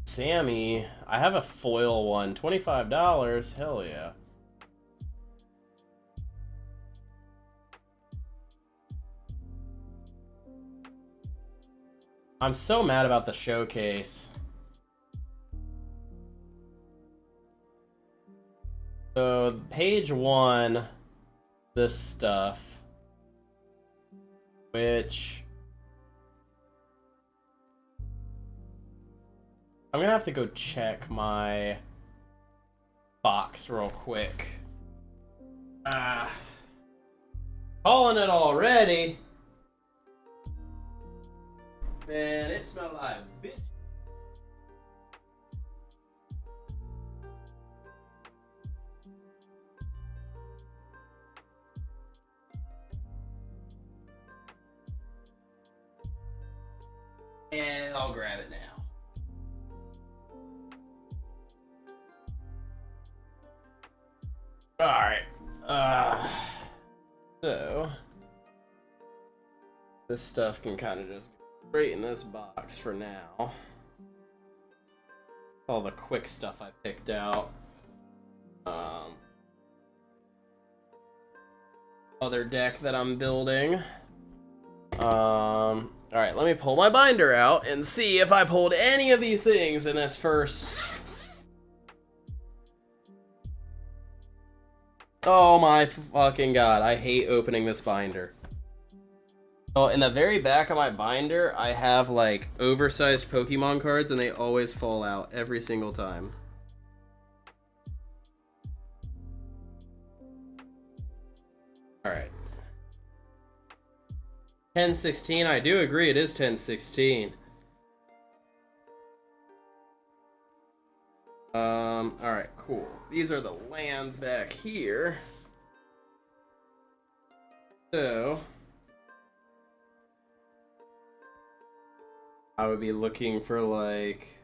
Sammy, I have a foil one, $25. Hell yeah. I'm so mad about the showcase. So, page 1, this stuff. which I'm gonna have to go check my box real quick. Calling it already. Man, it smelled like a bitch. And I'll grab it now. Alright. So this stuff can kind of just go straight in this box for now. All the quick stuff I picked out. Other deck that I'm building. Alright, let me pull my binder out and see if I pulled any of these things in this first. Oh my fucking god, I hate opening this binder. Oh, in the very back of my binder, I have like oversized Pokemon cards and they always fall out every single time. Alright. 1016, I do agree it is 1016. Alright, cool. These are the lands back here. So I would be looking for like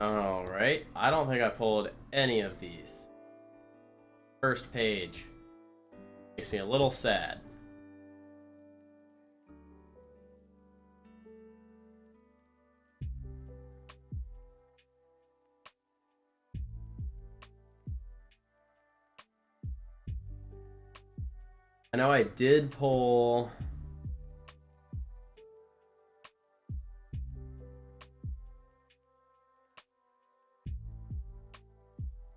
alright, I don't think I pulled any of these. First page. Makes me a little sad. I know I did pull...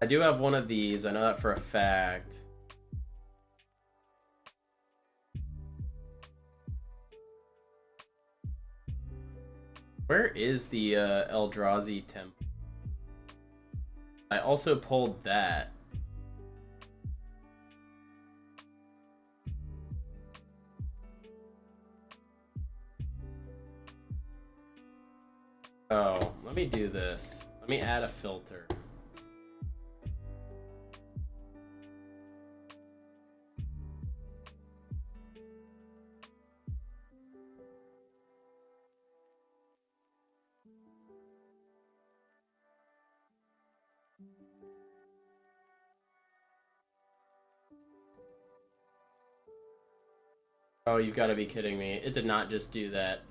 I do have one of these, I know that for a fact. Where is the Eldrazi temple? I also pulled that. Oh, let me do this. Let me add a filter. Oh, you've got to be kidding me. It did not just do that.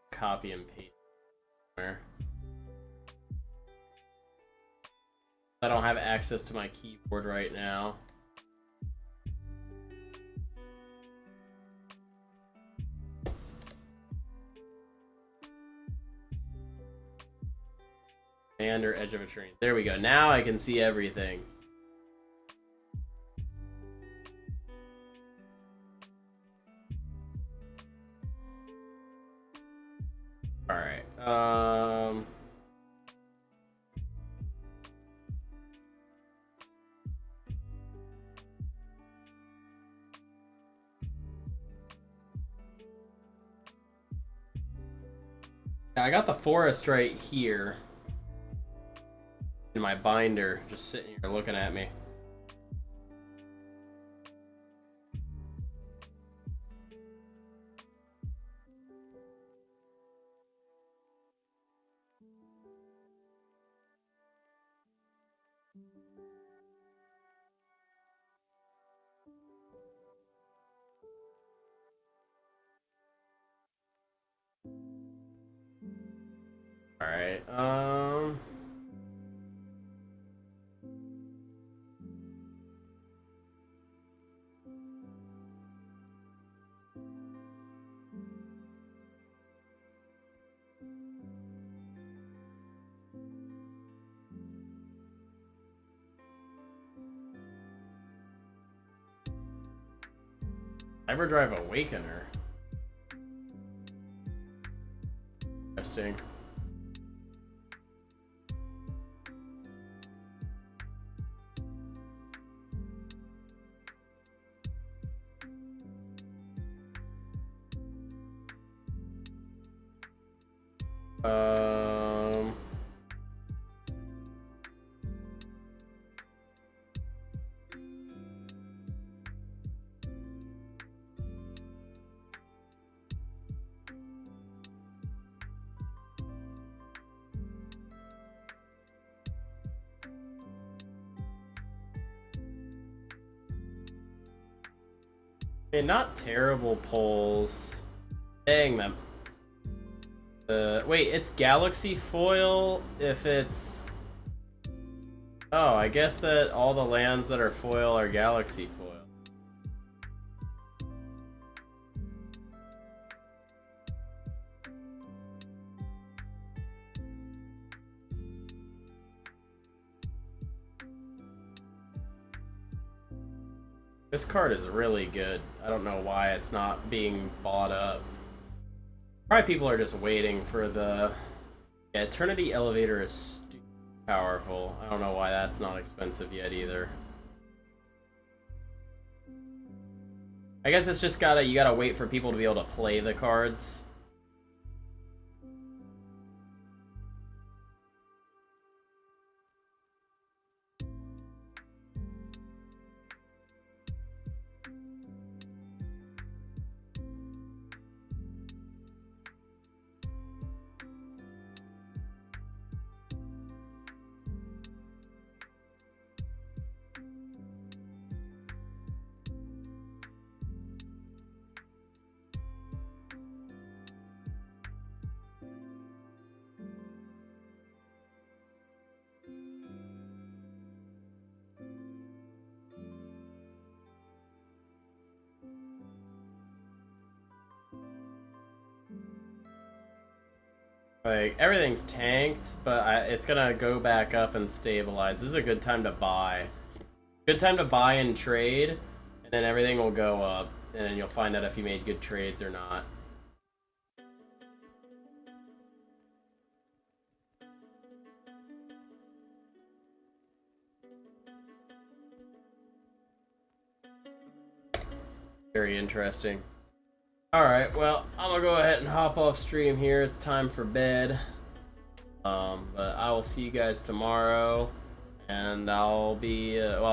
Copy and paste. I don't have access to my keyboard right now. Under edge of a tree. There we go. Now I can see everything. Alright. I got the forest right here. In my binder, just sitting here looking at me. Alright, Hyperdrive Awakener. Interesting. Okay, not terrible pulls. Dang them. Wait, it's Galaxy Foil if it's... Oh, I guess that all the lands that are foil are Galaxy Foil. This card is really good. I don't know why it's not being bought up. Probably people are just waiting for the... Yeah, Eternity Elevator is stupid powerful. I don't know why that's not expensive yet either. I guess it's just you gotta wait for people to be able to play the cards. Like, everything's tanked, but it's gonna go back up and stabilize. This is a good time to buy. Good time to buy and trade, and then everything will go up, and then you'll find out if you made good trades or not. Very interesting. Alright, well, I'm gonna go ahead and hop off stream here. It's time for bed. But I will see you guys tomorrow, and I'll be, well,